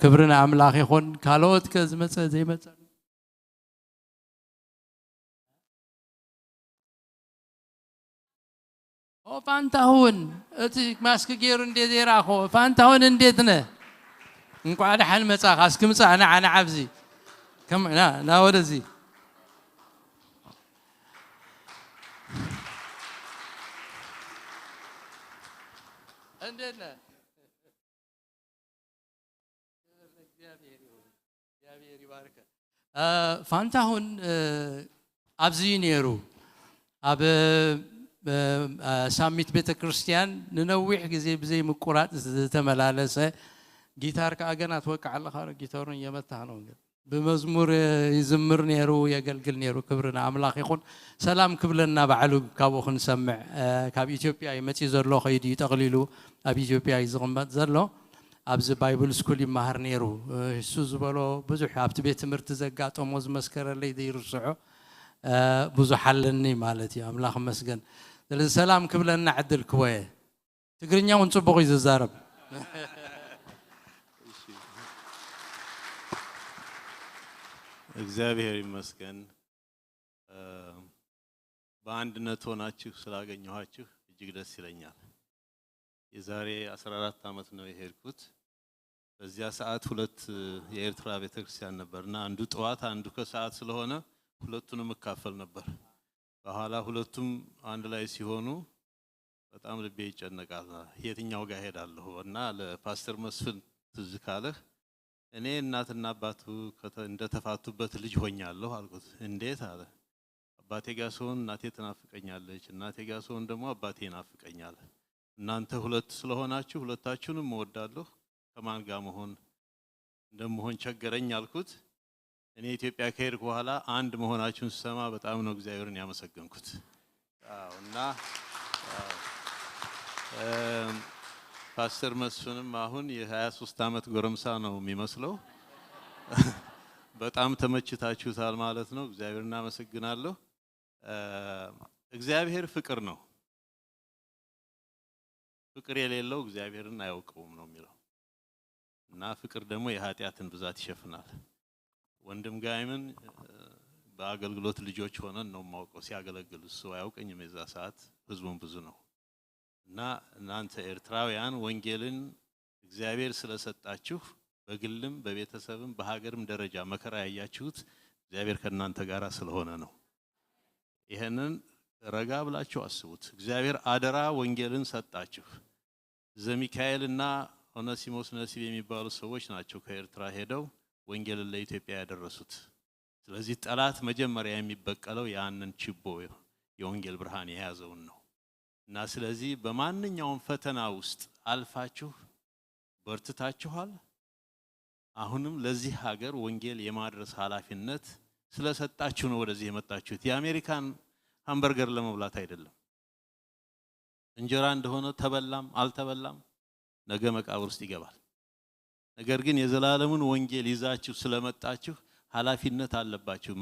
كبرنا عملاق يخون كالوت كزمت زي مت او فانتهون اتيك ماسك غير اندي ديراخو فانتهون انديتنا انقعد حل مصاخ اسكمصا انا عبزي كم نا ودزي اندنا يا بيري بارك فانتهون ابزي نيرو اب ساميت بيت كريستيان ننوح جزي بزي مقرات تملالسه جيتار كاغنا توقع الله خار جيتارون يمتح ነው بمزمور يزمر نيرو يغلغل نيرو كبرنا املاك يكون سلام كبلنا بعلو كابو خنسمع كاب اثيوبيا يمتي زلو خيدي تقليلو اب اثيوبيا يزغمت زلو ابز بايبل سكول يمهر نيرو سوز بلو بزح ابت بيت تمرت زغاطو موز مسكر لي يرسعو بزح حلني مالتي املاك مسجن السلام كبلنا عدل كويه تقرنيا ونصبغ يزارب እግዚአብሔር ይመስገን በአንድነት ሆናችሁ ስላገኘኋችሁ እጅግ ደስ ይለኛል የዛሬ 14 አመት ነው የሄድኩት በዚያ ሰዓት ሁለት የኤርትራ ቤተክርስቲያን ነበርና አንዱ ጠዋት አንዱ ከሰዓት ስለሆነ ሁለቱንም መካፈል ነበር በኋላ ሁለቱም አንድ ላይ ሲሆኑ በጣም ልቤ ይጨነቃል የትኛው ጋር ሄዳለሁ እና ለፓስተር መስፍን ትዝካለህ እኔ እናትና አባቱ እንደተፋቱበት ልጅ ሆኛለሁ አልኩት እንዴት አለ አባቴ ጋር ሰውን እናቴ ተናፍቀኛለች እናቴ ጋር ሰውን ደግሞ አባቴ ናፍቀኛል እናንተ ሁለት ስለሆናችሁ ሁለታችሁንም እወዳለሁ ከማን ጋር መሆን እንደምሆን ቸገረኝ አልኩት እኔ ኢትዮጵያ ከሄድኩ በኋላ አንድ መሆናችሁን ሰማ በጣም ነው እግዚአብሔርን ያመሰግንኩት እና ፓስተር መስፍንም አሁን የ23 አመት ጎረምሳ ነው የሚመስለው በጣም ተመችታችሁታል ማለት ነው እግዚአብሔርን እናመሰግናለሁ እግዚአብሔር ፍቅር ነው ፍቅር የሌለው እግዚአብሔርን አያውቀውም ነው የሚለው እና ፍቅር ደግሞ የኃጢአትን ብዛት ይሸፍናል ወንድም ጋይምን በአገልግሎት ልጆች ሆነን ነው ማውቀው ሲያገለግል እሱ አያውቀኝም የዛ ሰዓት ህዝቡን ብዙ ነው እና እናንተ ኤርትራውያን ወንጌልን እግዚአብሔር ስለሰጣችሁ በግልም በቤተሰብም በሀገርም ደረጃ መከራ ያያችሁት እግዚአብሔር ከናንተ ጋር ስለሆነ ነው ይሄንን ረጋ ብላችሁ አስቡት እግዚአብሔር አደራ ወንጌልን ሰጣችሁ ዘሚካኤልና ኦነሲሞስ ነሲብ የሚባሉ ሰዎች ናቸው ከኤርትራ ሄደው ወንጌልን ለኢትዮጵያ ያደረሱት ስለዚህ ጠላት መጀመሪያ የሚበቀለው ያንን ችቦ የወንጌል ብርሃን የያዘው ነው እና ስለዚህ በማንኛውም ፈተና ውስጥ አልፋችሁ በርትታችኋል። አሁንም ለዚህ ሀገር ወንጌል የማድረስ ኃላፊነት ስለሰጣችሁ ነው ወደዚህ የመጣችሁት። የአሜሪካን ሃምበርገር ለመብላት አይደለም። እንጀራ እንደሆነ ተበላም አልተበላም ነገ መቃብር ውስጥ ይገባል። ነገር ግን የዘላለሙን ወንጌል ይዛችሁ ስለመጣችሁ ኃላፊነት አለባችሁ።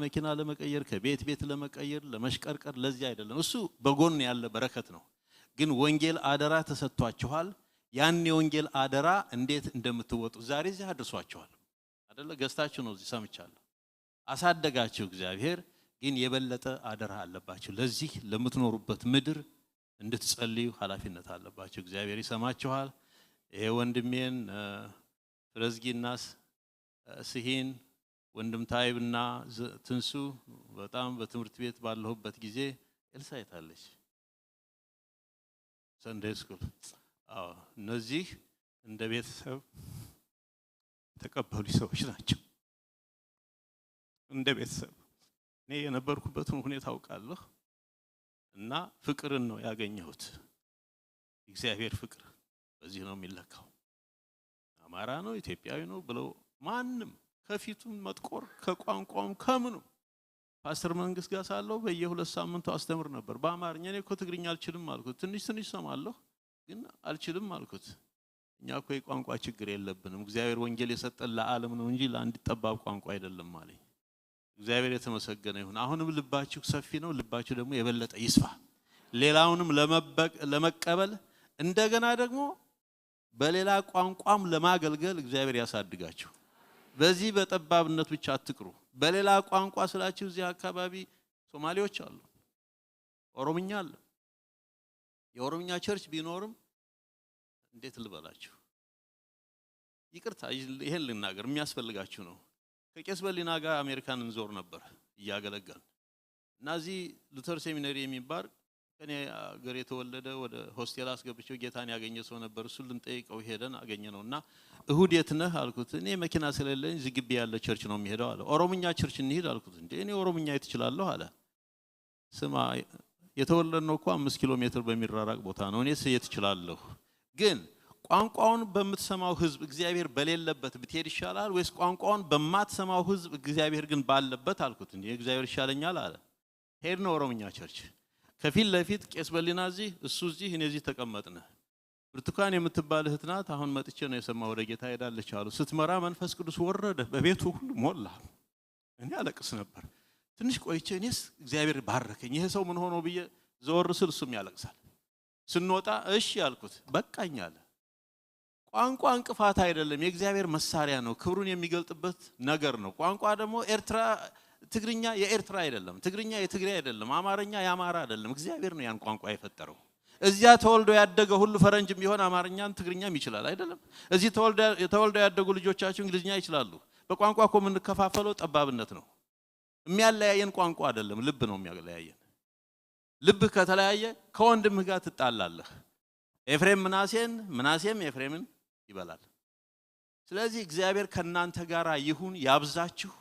መኪና ለመቀየር ከቤት ቤት ለመቀየር ለመሽቀርቀር ለዚህ አይደለም። እሱ በጎን ያለ በረከት ነው። ግን ወንጌል አደራ ተሰጥቷችኋል። ያን የወንጌል አደራ እንዴት እንደምትወጡ ዛሬ እዚህ አድርሷችኋል አይደለ? ገዝታችሁ ነው እዚህ ሰምቻለሁ። አሳደጋችሁ እግዚአብሔር። ግን የበለጠ አደራ አለባችሁ። ለዚህ ለምትኖሩበት ምድር እንድትጸልዩ ኃላፊነት አለባችሁ። እግዚአብሔር ይሰማችኋል። ይሄ ወንድሜን ፍረዝጊናስ ሲሂን ወንድም ታይብና ትንሱ በጣም በትምህርት ቤት ባለሁበት ጊዜ ኤልሳይታለች ሰንዴይ ስኩል። እነዚህ እንደ ቤተሰብ ተቀበሉ ሰዎች ናቸው። እንደ ቤተሰብ እኔ የነበርኩበትን ሁኔታ አውቃለሁ እና ፍቅርን ነው ያገኘሁት። እግዚአብሔር ፍቅር በዚህ ነው የሚለካው። አማራ ነው ኢትዮጵያዊ ነው ብለው ማንም ከፊቱም መጥቆር ከቋንቋም ከምኑ ፓስተር መንግስት ጋር ሳለው በየ2 ሳምንቱ አስተምር ነበር በአማርኛ። እኔ እኮ ትግርኛ አልችልም አልኩት። ትንሽ ሰማለሁ ግን አልችልም አልኩት። እኛ እኮ የቋንቋ ችግር የለብንም። እግዚአብሔር ወንጌል የሰጠን ለዓለም ነው እንጂ ለአንድ ጠባብ ቋንቋ አይደለም አለኝ። እግዚአብሔር የተመሰገነ ይሁን። አሁንም ልባችሁ ሰፊ ነው። ልባችሁ ደግሞ የበለጠ ይስፋ። ሌላውንም ለመቀበል እንደገና ደግሞ በሌላ ቋንቋም ለማገልገል እግዚአብሔር ያሳድጋችሁ። በዚህ በጠባብነት ብቻ አትቅሩ። በሌላ ቋንቋ ስላችሁ እዚህ አካባቢ ሶማሌዎች አሉ፣ ኦሮምኛ አለ። የኦሮምኛ ቸርች ቢኖርም እንዴት ልበላችሁ፣ ይቅርታ ይሄን ልናገር የሚያስፈልጋችሁ ነው። ከቄስ በሊና ጋር አሜሪካን እንዞር ነበር እያገለገልን እና እዚህ ሉተር ሴሚናሪ የሚባል ከኔ ሀገር የተወለደ ወደ ሆስቴል አስገብቼው ጌታን ያገኘ ሰው ነበር። እሱን ልንጠይቀው ሄደን አገኘነውና እሁድ የት ነህ አልኩት። እኔ መኪና ስለሌለኝ ዝግቢ ያለ ቸርች ነው የሚሄደው አለ። ኦሮምኛ ቸርች እንሂድ አልኩት። እንዴ እኔ ኦሮምኛ እችላለሁ አለ። ስማ የተወለድነው እኮ 5 ኪሎ ሜትር በሚራራቅ ቦታ ነው። እኔስ የት እችላለሁ? ግን ቋንቋውን በምትሰማው ህዝብ እግዚአብሔር በሌለበት ብትሄድ ይሻላል ወይስ ቋንቋውን በማትሰማው ህዝብ እግዚአብሔር ግን ባለበት አልኩት። እንዴ እግዚአብሔር ይሻለኛል አለ። ሄድነው ኦሮምኛ ቸርች። ከፊት ለፊት ቄስ በሊና እዚህ እሱ እዚህ እኔ እዚህ ተቀመጥነ። ብርቱካን የምትባል እህት ናት። አሁን መጥቼ ነው የሰማው ወደ ጌታ ሄዳለች አሉ። ስትመራ መንፈስ ቅዱስ ወረደ፣ በቤቱ ሁሉ ሞላ። እኔ አለቅስ ነበር። ትንሽ ቆይቼ እኔስ እግዚአብሔር ባረከኝ። ይሄ ሰው ምን ሆኖ ብዬ ዘወር ስል እሱም ያለቅሳል። ስንወጣ እሺ ያልኩት በቃኝ አለ። ቋንቋ እንቅፋት አይደለም፣ የእግዚአብሔር መሳሪያ ነው። ክብሩን የሚገልጥበት ነገር ነው። ቋንቋ ደግሞ ትግርኛ የኤርትራ አይደለም፣ ትግርኛ የትግራይ አይደለም፣ አማርኛ የአማራ አይደለም። እግዚአብሔር ነው ያን ቋንቋ የፈጠረው። እዚያ ተወልዶ ያደገ ሁሉ ፈረንጅም ቢሆን አማርኛን ትግርኛም ይችላል አይደለም? እዚህ ተወልዶ ያደጉ ልጆቻችሁ እንግሊዝኛ ይችላሉ። በቋንቋ እኮ የምንከፋፈለው ጠባብነት ነው። የሚያለያየን ቋንቋ አይደለም፣ ልብ ነው የሚያለያየን። ልብ ከተለያየ ከወንድምህ ጋር ትጣላለህ። ኤፍሬም ምናሴም ኤፍሬምን ይበላል። ስለዚህ እግዚአብሔር ከናንተ ጋር ይሁን፣ ያብዛችሁ።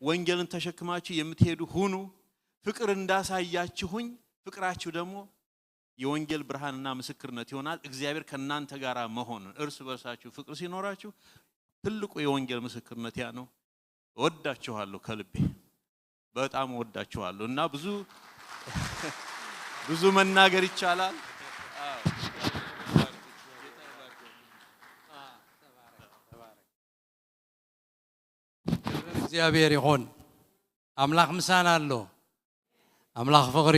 ወንጌልን ተሸክማችሁ የምትሄዱ ሁኑ። ፍቅር እንዳሳያችሁኝ ፍቅራችሁ ደግሞ የወንጌል ብርሃንና ምስክርነት ይሆናል። እግዚአብሔር ከናንተ ጋር መሆን እርስ በርሳችሁ ፍቅር ሲኖራችሁ ትልቁ የወንጌል ምስክርነት ያ ነው። ወዳችኋለሁ፣ ከልቤ በጣም ወዳችኋለሁ እና ብዙ መናገር ይቻላል። እግዚአብሔር ይሁን። አምላክ ምሳና አሎ አምላክ ፍቅሪ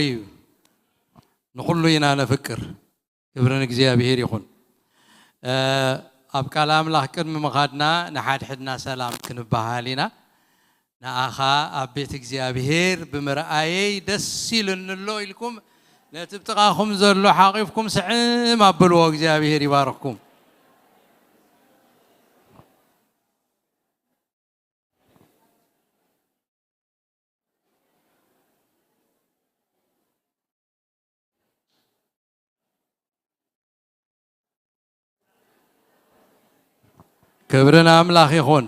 ንኹሉ ኢና ነፍቅር። ክብርን እግዚአብሔር ይሁን። ኣብ ቃል አምላክ ቅድሚ መኻድና ንሓድሕድና ሰላም ክንበሃል ኢና። ንኣኻ ኣብ ቤት እግዚአብሔር ብምርኣየይ ደስ ኢሉንሎ ኢልኩም ነቲ ብጥቓኹም ዘሎ ሓቂፍኩም ስዕም ኣበልዎ። እግዚአብሔር ይባርክኩም። ክብርን አምላክ ይሁን።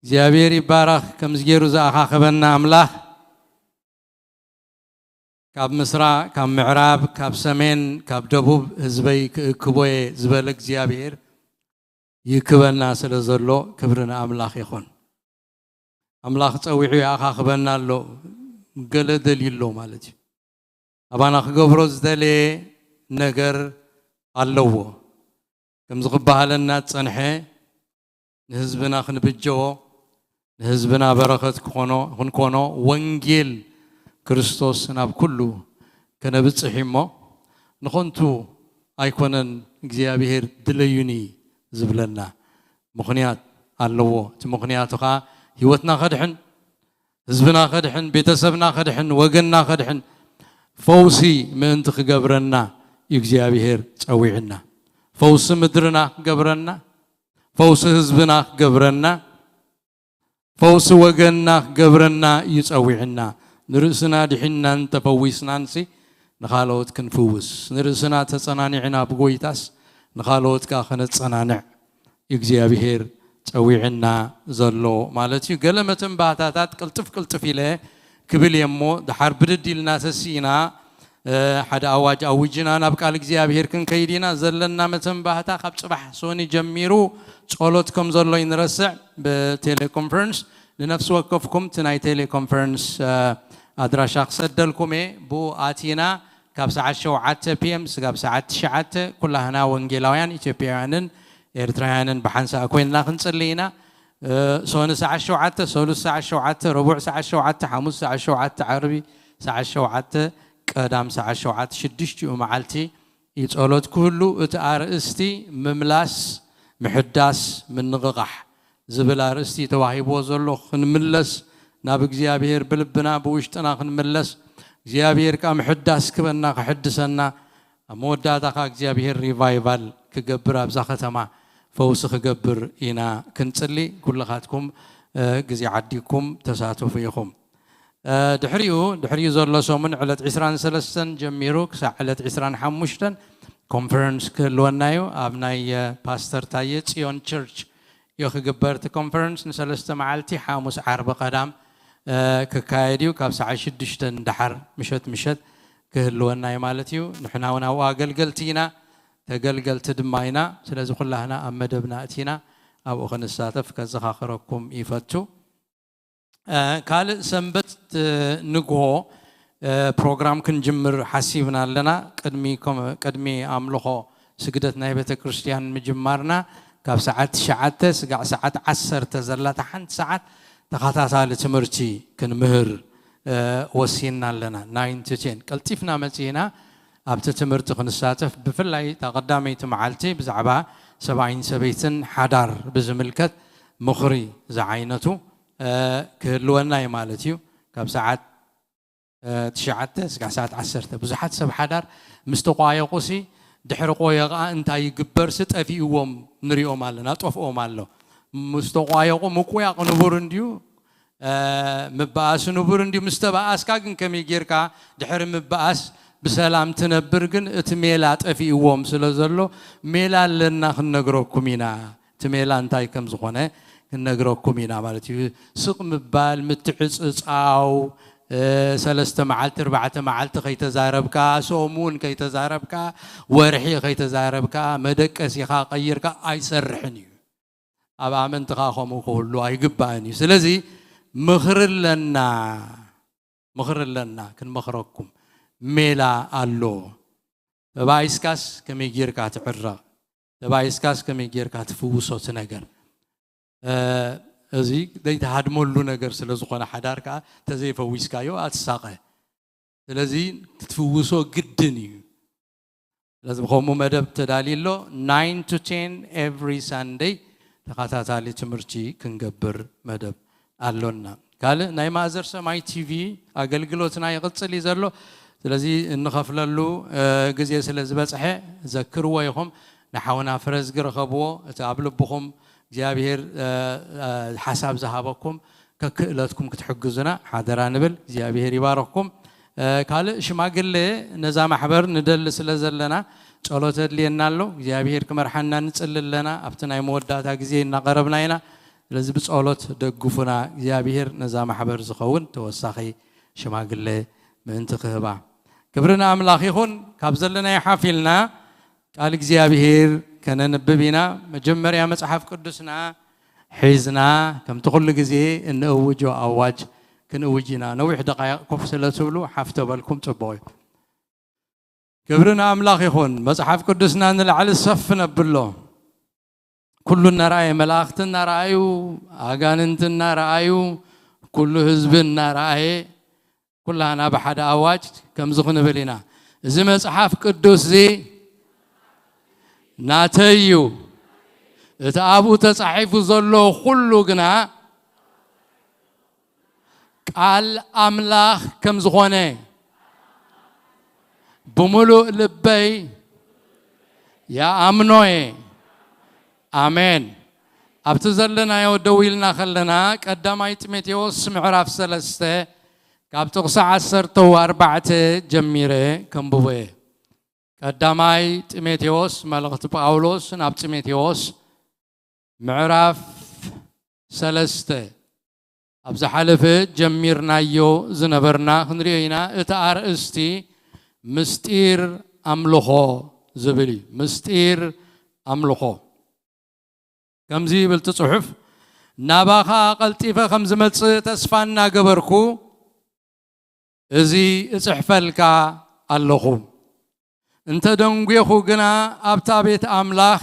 እግዚአብሔር ይባረክ። ከምዝ ገይሩ ዝኣኻኽበና አምላክ ካብ ምስራቅ ካብ ምዕራብ ካብ ሰሜን ካብ ደቡብ ህዝበይ ክቦየ ዝበለ እግዚአብሔር ይክበና ስለ ዘሎ ክብርና አምላኽ ይኹን አምላኽ ፀዊዑ ያኻኽበና ኣሎ ገለ ደሊሎ ማለት እዩ አባና ክገብሮ ዝተለየ ነገር ኣለዎ ከም ዝግባሃለና ፀንሐ ንህዝብና ክንብጀዎ ንህዝብና በረኸት ክንኮኖ ወንጌል ክርስቶስ ናብ ኩሉ ከነብፅሕ እሞ ንኾንቱ ኣይኮነን እግዚአብሔር ድለዩኒ ዝብለና ምኽንያት ኣለዎ እቲ ምኽንያቱ ኸ ህይወትና ኸድሕን ህዝብና ኸድሕን ቤተሰብና ኸድሕን ወገንና ኸድሕን ፈውሲ ምእንቲ ክገብረና እግዚአብሔር ፀዊዕና ፈውሲ ምድርና ክገብረና ፈውሲ ህዝብና ክገብረና ፈውሲ ወገንና ክገብረና ይፀዊዕና ንርእስና ድሕና እንተፈዊስናንሲ ንኻልኦት ክንፍውስ ንርእስና ተፀናኒዕና ብጎይታስ ንኻልኦት ካ ክነፀናንዕ እግዚአብሔር ፀዊዕና ዘሎ ማለት እዩ ገለ መተንባህታታት ቅልጥፍ ኢለ ክብል እሞ ድሓር ብድድ ኢልና ተሲኢና ሓደ ኣዋጅ ኣውጅና ናብ ቃል እግዚአብሔር ክንከይድ ኢና ዘለና መተንባህታ ካብ ፅባሕ ሶኒ ጀሚሩ ጸሎት ከም ዘሎ ይንረስዕ በቴሌኮንፈረንስ ንነፍሲ ወከፍኩም እቲ ናይ ቴሌኮንፈረንስ ኣድራሻ ክሰደልኩም ብኡ ኣቲና ካብ ሰዓት 7 ፒኤም ስጋብ ሰዓት 9 ኩላህና ወንጌላውያን ኢትዮጵያውያንን ኤርትራውያንን ብሓንሳ ኮይንና ክንጽልይ ኢና ሶኒ ሰዓት 7 ሰሉስ ሰዓት 7 ረቡዕ ሰዓት 7 ሓሙስ ሰዓት 7 ዓርቢ ሰዓት 7 ቀዳም ሰዓት 7 6 መዓልቲ ይጸሎት ኩሉ እቲ ኣርእስቲ ምምላስ ምሕዳስ ምንቕቓሕ ዝብል ኣርእስቲ ተዋሂቦ ዘሎ ክንምለስ ናብ እግዚአብሔር ብልብና ብውሽጥና ክንምለስ እግዚአብሔር ካ ምሕዳስ ክበና ክሕድሰና መወዳእታ ካ እግዚአብሔር ሪቫይቫል ክገብር ኣብዛ ከተማ ፈውሲ ክገብር ኢና ክንጽሊ ኩልኻትኩም ግዜ ዓዲኩም ተሳተፉ ኢኹም ድሕሪኡ ዘሎ ሰሙን ዕለት 23 ጀሚሩ ክሳብ ዕለት 25 ኮንፈረንስ ክህልወና እዩ ኣብ ናይ ፓስተር ታየ ጽዮን ቸርች يخبر تكونفرنس نسلست معلتي حاموس عرب قدام ككايديو كاب ساعة شدشتن دحر مشت كهلونا يمالتيو نحنا ونا واقلقلتينا تقلقل تدماينا سلازو كلنا أمدبنا أتينا أو أخنساتف كزخاخركم يفتو قال سنبت نقو بروجرام كنجمر حسيبنا لنا قدمي عملوه سجدتنا بيت كريستيان مجمرنا كاب ساعات شعاتة سقع ساعات 10 تزلت حنت ساعات تخاطا تمرتي كن مهر وسينا لنا 9 to 10 كلتيفنا متينا ابت تمرت خنساتف بفلاي تقدامي تمعلتي بزعبا 70 حدار بزملكت مخري زعينته كلونا مالتيو كاب ساعات تشعاتة سقع ساعات 10 بزحات سب حدار مستقايا قوسي دحر قويا انت يجبر ستافيهم نريهم على طفهم على مستقايا مقويا نبورنديو مباس نبورنديو مستباس كاغن كميغيركا دحر مباس بسلام تنبرغن اتميلا طفيهم سلازلو ميلا لنا خنغروكمينا تميلا انتاي كم زخونه خنغروكمينا معناتي سق مبال متعصصاو سلست معلت 4 معلت كيتزاربكا سومون كيتزاربكا ورحي كيتزاربكا مدقسيخا قيركا ايسرحني ابا منتخا خمو كله ايغباني سلازي مخر لنا كن مخركم ميلا الله بايسكاس كميغيركا تعرا بايسكاس كميغيركا تفوسو تنغر ازي ديت هادمولو ነገር ስለዝኾነ ሓዳርካ ተዘይፈዊስካዮ አትሳቀ ስለዚህ ትፍውሶ ግድን እዩ ለازم ቆሞ መደብ ተዳሊሎ 9 to 10 every Sunday ተኻታታሊ ትምርቲ ክንገብር መደብ አሎና ካለ ናይ ማዘር ሰማይ ቲቪ አገልግሎትና ይቅጽል ይዘሎ ስለዚህ እንኸፍለሉ ግዜ ስለዝበጽሐ ዘክርዎ ይኹም ንሓውና ፍረዝ ግረኸብዎ ተኣብልብኹም እግዚአብሔር حساب ذهبكم ككلتكم كتحجزنا حاضر نبل እግዚአብሔር ይባረክኩም ካለ ሽማግሌ ነዛ ማህበር ንደልስ ስለዘለና ጸሎት ልየናሎ እግዚአብሔር ከመርሐና ንጽልለና አብተናይ መወዳታ ጊዜ እናቀረብናይና ስለዚህ በጸሎት ደግፉና እግዚአብሔር ነዛ ማህበር ዝኸውን ተወሳኺ ሽማግሌ ምንት ክህባ كبرنا أملاخ يخون كابزلنا يحافلنا قال እግዚአብሔር كننببنا مجمر يا مصحف قدسنا حيزنا كم تقول ጊዜ እንውጆ አዋጅ كنوجينا نوح دقائق كف سلسلو حفته بالكم صبوي كبرنا أملاخ يخون مصحف قدسنا نلعل الصفنا بالله كلنا رأي ملاختنا رأيو أغاننتنا رأيو كل حزبنا رأي كلنا بحد أواج كم زخن بلنا إذا مصحف قدس زي ناتيو تابو تصحيف زلو كله جنا قال أملاخ كم زخونه بملو لبي يا أمنوي آمين أبتزلنا يودويلنا خلنا قدامي تيموثاوس معراف 3 كابتو ساعة 14 جميرة كمبوي قدامي تيموثاوس ملغت باولوس ناب تيموثاوس معراف 3 أبز حلف جميرنا يو زنبرنا خنرينا اتار استي مستير أملخو زبلي مستير أملخو كم زي بالتصحف ناباخا قلتيفا خمز ملص تسفانا قبركو ازي اصحفلكا اللخو انت دنقيخو قنا ابتابيت أملاخ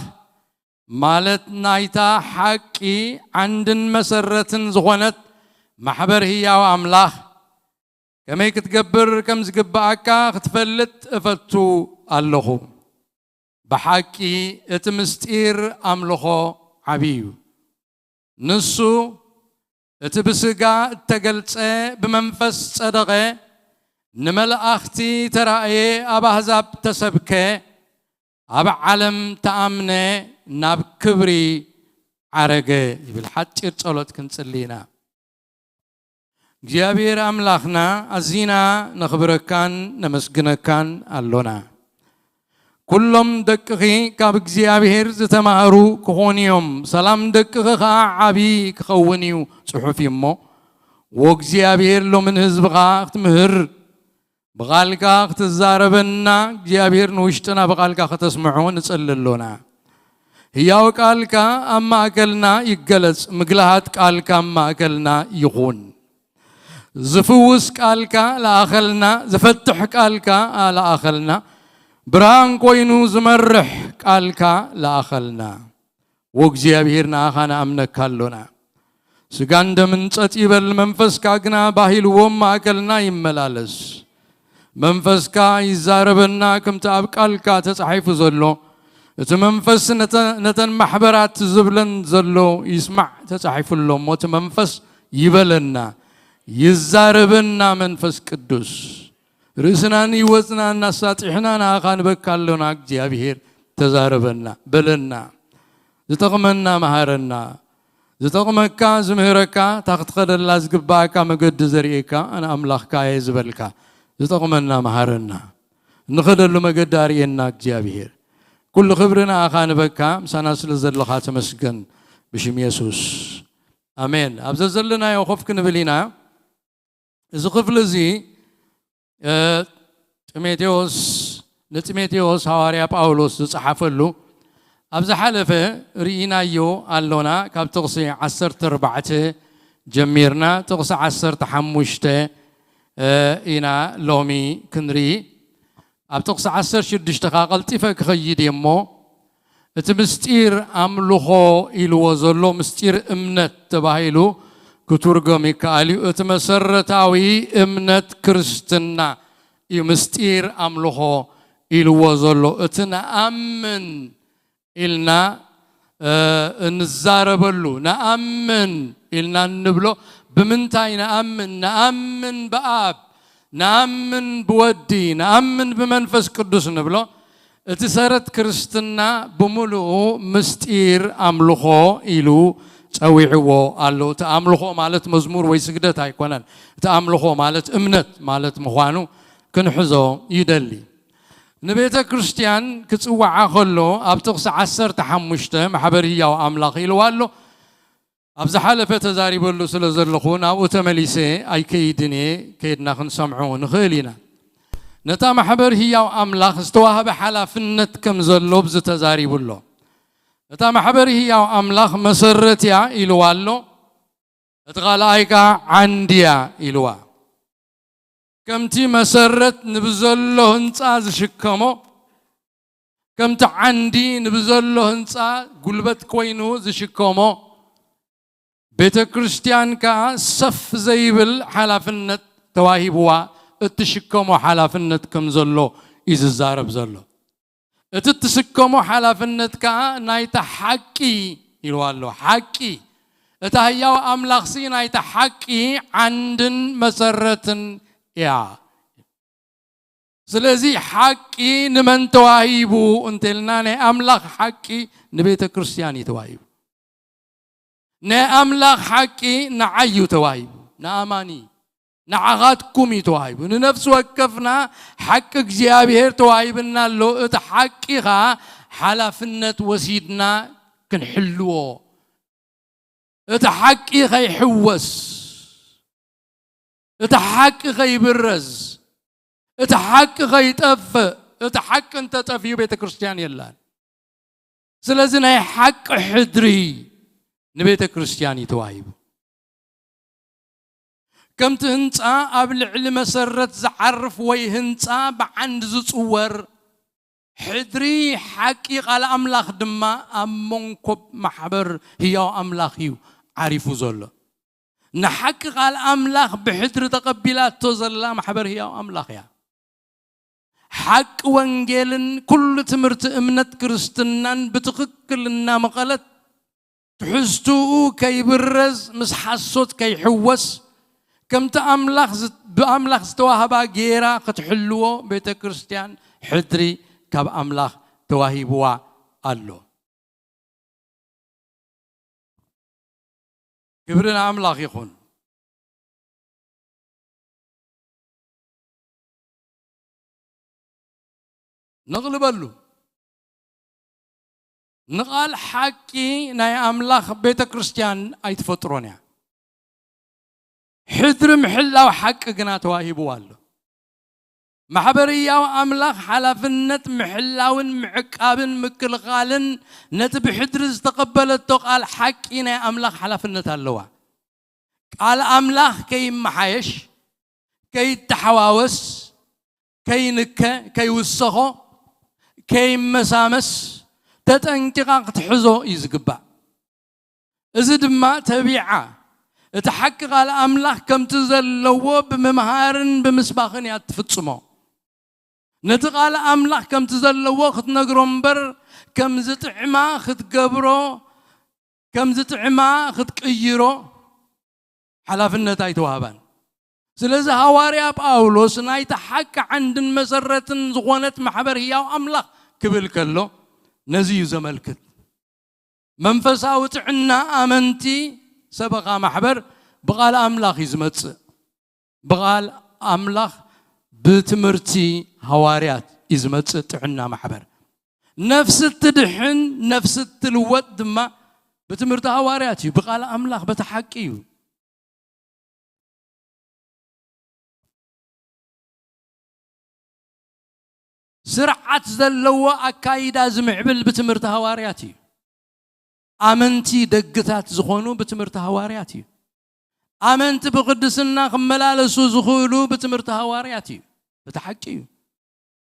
مالت نايتا حقي عندن مسرتن زغونت محبر هي وأملاخ كما يكتقبر كم زقبعكا ختفلت افتو اللخو بحقي اتمستير أملخو عبيو نسو اتبسقا تقلت بمنفس صدقه نمل اختي ترأي ابا هزاب تسبكه ابا علم تأمنه ناب كبري عرقه بالحجر صلوت كنصلينا እግዚአብሔር አምላክና አዚና ነኽብረካን ነመስግነካን አሎና ኩሎም ደቅኺ ካብ እግዚአብሔር ዝተማሃሩ ክኾንዮም ሰላም ደቅኺ ኸ ዓቢ ክኸውን እዩ ጽሑፍ እሞ ወእግዚአብሔር ሎምን ህዝብኻ ክትምህር ብቓልካ ክትዛረበና እግዚአብሔር ንውሽጥና ብቓልካ ከተስምዖ ንጸልሎና ሕያው ቃልካ ኣብ ማእከልና ይገለጽ ምግላሃት ቃልካ ኣብ ማእከልና ይኹን زفوس قالكا لآخلنا زفتح قالكا لآخلنا بران كوينو زمرح قالكا لآخلنا وغزيابيرنا آخانا أمنك كالونا سقاند من تطيب المنفسكا قنا باهيل وما أكلنا يملالس منفسكا يزاربنا كم تاب قالكا تصحيف زلو تمنفس نتن محبرات زبلن زلو يسمع تصحيف اللو موت منفس يبلنا يزاربنا منفس قدوس رسناني وزنا نساتحنا ناخان بكالونا እግዚአብሔር تزاربنا بلنا زتقمنا مهارنا زتقمكا زمهركا تاخد الله زغباكا مقد زريكا انا املاخكا يزبلكا زتقمنا مهارنا نخدلو مقد دارينا እግዚአብሔር كل خبرنا اخان بكا مسانا سلزلخا تمسكن بشم يسوس امين ابززلنا يخوفك نبلينا إذا قفل زي تيموثاوس حواريا باولوس صحفلو أبز حلفة رينا يو اللونا كاب تقصي 14 جميرنا تقصي 15 إنا لومي كنري أب تقصي 16 دقائق تفك خيد يمو تمستير أملخو إلو وزلو مستير امنت تباهيلو كتورغمي كاليو اتمسرتاوي امنت كريستنا يمستير املخو الوزلو اتنا امن إلنا نزاربلو نأمن إلنا نبلو بمنتاي نأمن بآب نأمن بودي نأمن بمنفس قدس نبلو اتسارت كريستنا بملو مستير أملخو إلو تسويعو قالو تأملخو مالت مزمور ويسجدت هيكونن تأملخو مالت امنت مالت مخوانو كنحزو يدلي نبيت كريستيان كتسوعا خلو ابتقص 15 محبريه واملاخ يلوالو ابز حلفه تزاري بلو سلازلخون او تمليسي اي كيدني كيدنا خنسمعو نخيلينا نتا محبر هي أملاخ استواها بحلافنة كم زلوب زتزاري بلو نتا محبر هي أملاخ مسرتيا إلوالو اتغالايكا عنديا إلوا كمتي مسرت نبزلو هنسا زشكمو كمت عندي نبزلو هنسا قلبت كوينو زشكمو بيت كريستيان كا صف زيبل حلافنة تواهيبوا اتشكمو حلافنة كم زلو إذ الزارب زلو اتتسكمو حلافنة كا نايتا حقي يلوالو حقي اتهياو أملاخ سي نايتا حقي عندن مسرتن يا سلازي حقي نمن تواهيبو انتلنا ني أملاخ حقي نبيت كريستياني تواهيبو نا أملاخ حقي نعيو تواهيبو ناماني نعغاتكم يتواهيبو نفس وكفنا حق اجزيابير تواهيبنا لو اتحقيها حلافنة وسيدنا كنحلوه اتحقيها يحوس اتحقيها يبرز اتحقيها يتأفى اتحق انت تفيو بيت كريستيان يلان سلازنا حق حدري نبيت كريستيان يتواهيبو كم تهنتا قبل علم سرت زعرف وي هنتا بعند زصور حدري حقيقة الأملاخ دما أمونكب محبر هي أملاخيو عارفو زلو نحقق الأملاخ بحدر تقبلات تزلا محبر هي أملاخ يا حق وانجيلن كل تمرت امنت كريستنان بتقكلنا مقالت تحستو كي برز مسحسوت كي حوس كم تأملاخ بأملاخ استواهبا جيرا قتحلوه بيت كريستيان حدري كاب أملاخ تواهيبوا الله كبرنا أملاخ يخون نغلب له نقال حكي ناي أملاخ بيت كريستيان أيتفطرونيا حذر محلا وحق قنا تواهيبوا الله محبرية وأملاخ حلفنت محلاون معقابن مكلغالن نتب حدرز تقبلت تقال حكينا أملاخ حلفنت اللوا قال أملاخ كي محايش كي تحواوس كي نكا كي وسخو كي مسامس تتنتقاق تحزو يزقبا إذا دما تبيعا تحقق الأملاخ كم تزلوا بممهارن بمسباخن يتفتصمو نتقال أملاخ كم تزلوا خد نقرنبر كم زتعما خد قبرو كم زتعما خد قيرو حلافنا تايتوهابان سلازي هواريا باولوس نايت حق عند مسرة زغونت محبر هي أملاخ كبل كله نزي زملكت منفساوت عنا آمنتي سبقا محبر بقال أملاخ يزمت بقال أملاخ بتمرتي هواريات يزمت عنا محبر نفس التدحن نفس التلوت دما بتمرت هوارياتي بقال أملاخ بتحكيو سرعة زلوا أكايدا زمعبل بتمرت هوارياتي آمنتي دقتات زخونو بتمرت هوارياتي آمنت بقدسنا خملالسو زخولو بتمرت هوارياتي بتحكيو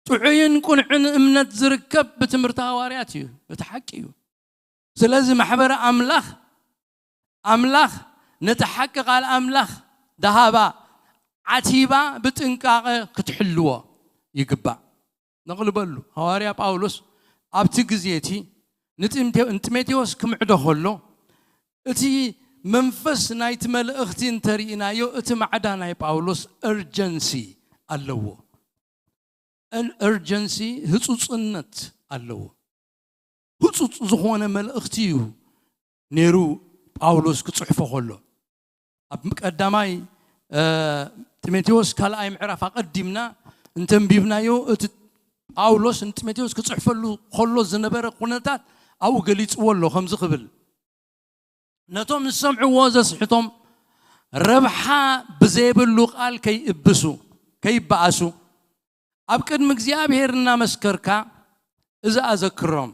تعين كون عن امنت زركب بتمرت هوارياتي بتحكيو سلازم محبر أملاخ نتحقق على أملاخ دهابا عتيبا بتنقاق كتحلوه يقبع نقول بلو هواريا باولوس أبتي جزيتي نتمتيوس كم عده خلو اتي منفس نايت مل اختين ترينا يو اتم عدانا باولوس urgency اللو الurgency هتصوص النت اللو هتصوص زخونة مل اختيو نيرو باولوس كتصحفه خلو قداماي تمتيوس كالاي معرفة قدمنا انتم بيبنا يو باولوس تمتيوس كتصحفه خلو زنبر قناتات أو قليت والله خمس قبل نتوم السمع وازس حتوم ربحا بزيب اللقال كي يبسو كي يبعسو أبكر مجزيابهرنا مسكركا إذا أذكرهم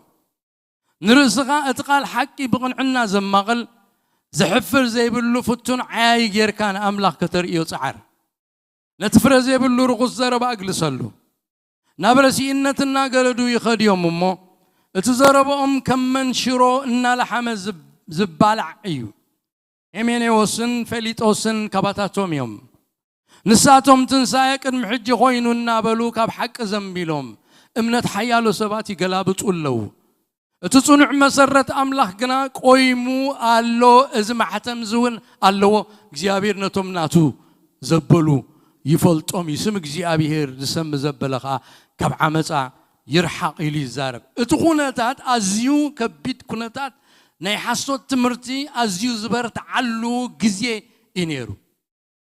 نرزقا أتقال حكي بغن عنا زمغل زحفر زي بلو فتون عاي غير كان أملاك كتر يوصعر نتفر زي بلو رغز زربا أقلسلو نابرسي إنتنا قردو يخد يوم مو اتزربهم كمن شرو إنا لحم زبالع أيو يميني وسن فليت وسن كباتاتهم يوم نساتهم تنسايك المحجي خوينو النابلو كاب حق زنبيلهم امنت حيالو سباتي قلابت قلو تصنع مسرة أملاح قنا قويمو قالو إزم حتم زون قالو جزيابير نتم ناتو زبلو يفلطم يسم جزيابير جسم زبلخا كاب عمسا يرحق إلي الزارب اتخونتات أزيو كبيت كونتات نيحسو تمرتي أزيو زبرت علو جزي إنيرو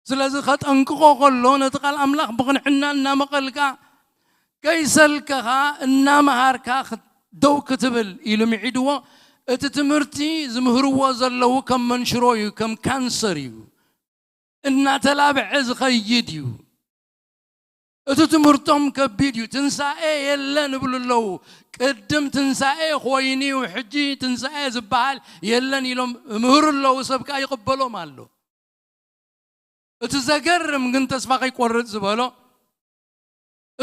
سلازي خط أنكو قلو نتقال أملاح بغن حنا إنما قلقا كيسلكها إنما هاركا دو كتبل إلى معدوة اتتمرتي زمهروا زلوا كم منشروي كم كانسريو إن تلابع عز خيديو اتتمرتهم كبيديو تنسى إيه يلا نبلو اللو قدم تنسى إيه خويني وحجي تنسى إيه زبال يلا نيلهم مهر اللو سبكا يقبلوا مالو اتزقرم كنت اسفاقي قرد زبالو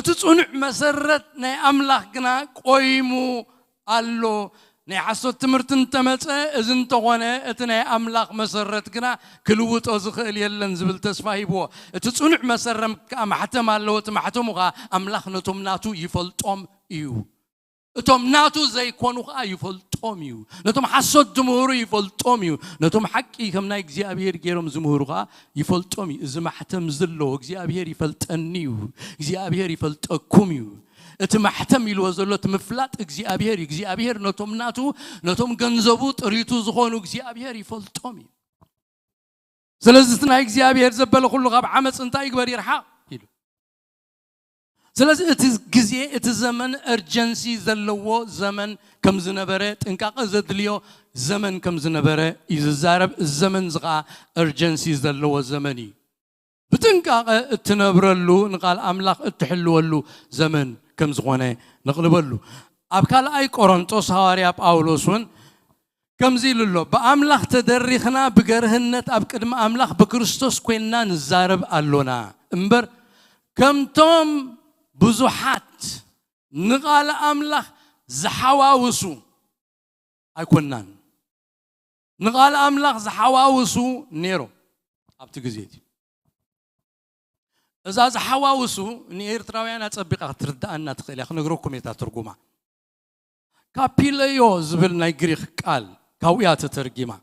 تصنع مسرت ناي أملاح قنا قويمو قالو ناي حسو تمرتن تمتع إذن تغوانا اتناي أملاح مسرت قنا كلوت أزخيل يلن زبل تسفاهي بوا تصنع مسرم كأمحتم قالو تمحتموها أملاح نتمناتو يفلطم إيو نتمناتو زي كونوها يفلطم إيو نتم حسو الجمهور يفلطم إيو نتم حقي كم ناي جزيابير جيرم زمهورها يفلطم إيو إذا محتم زلو جزيابير يفلطنيو جزيابير يفلطكميو اتمحتم يلوزلو تمفلات جزيابير نتمناتو نتم جنزبو تريتو زخونو جزيابير يفلطم إيو سلازتنا جزيابير زبالو كله غاب عمس انتا يكبر يرحق سلاز اتزجزي اتزمن urgency زلوا زمن كم زنبرة إنك أزدليو زمن كم زنبرة إذا زارب الزمن زغا urgency زلوا زمني بتنك تنبرلو نقال أملاك تحلولو زمن كم زغونه نقلبلو أبكال أي كورنثوس هواري أب أولوسون كم زيللو بأملاك تدريخنا بجرهنة أبكدم أملاك بكريستوس كوينا نزارب ألونا إمبر كم توم بزحات نقال أملاح زحواوسو أيكونان نقال أملاح زحواوسو نيرو أبتجزيتي إذا زحواوسو نير تراوينا تطبيق ترد أن تقيل خلنا نقولكم يترجمة كابيليو زبل نيجريخ قال كويات ترجمة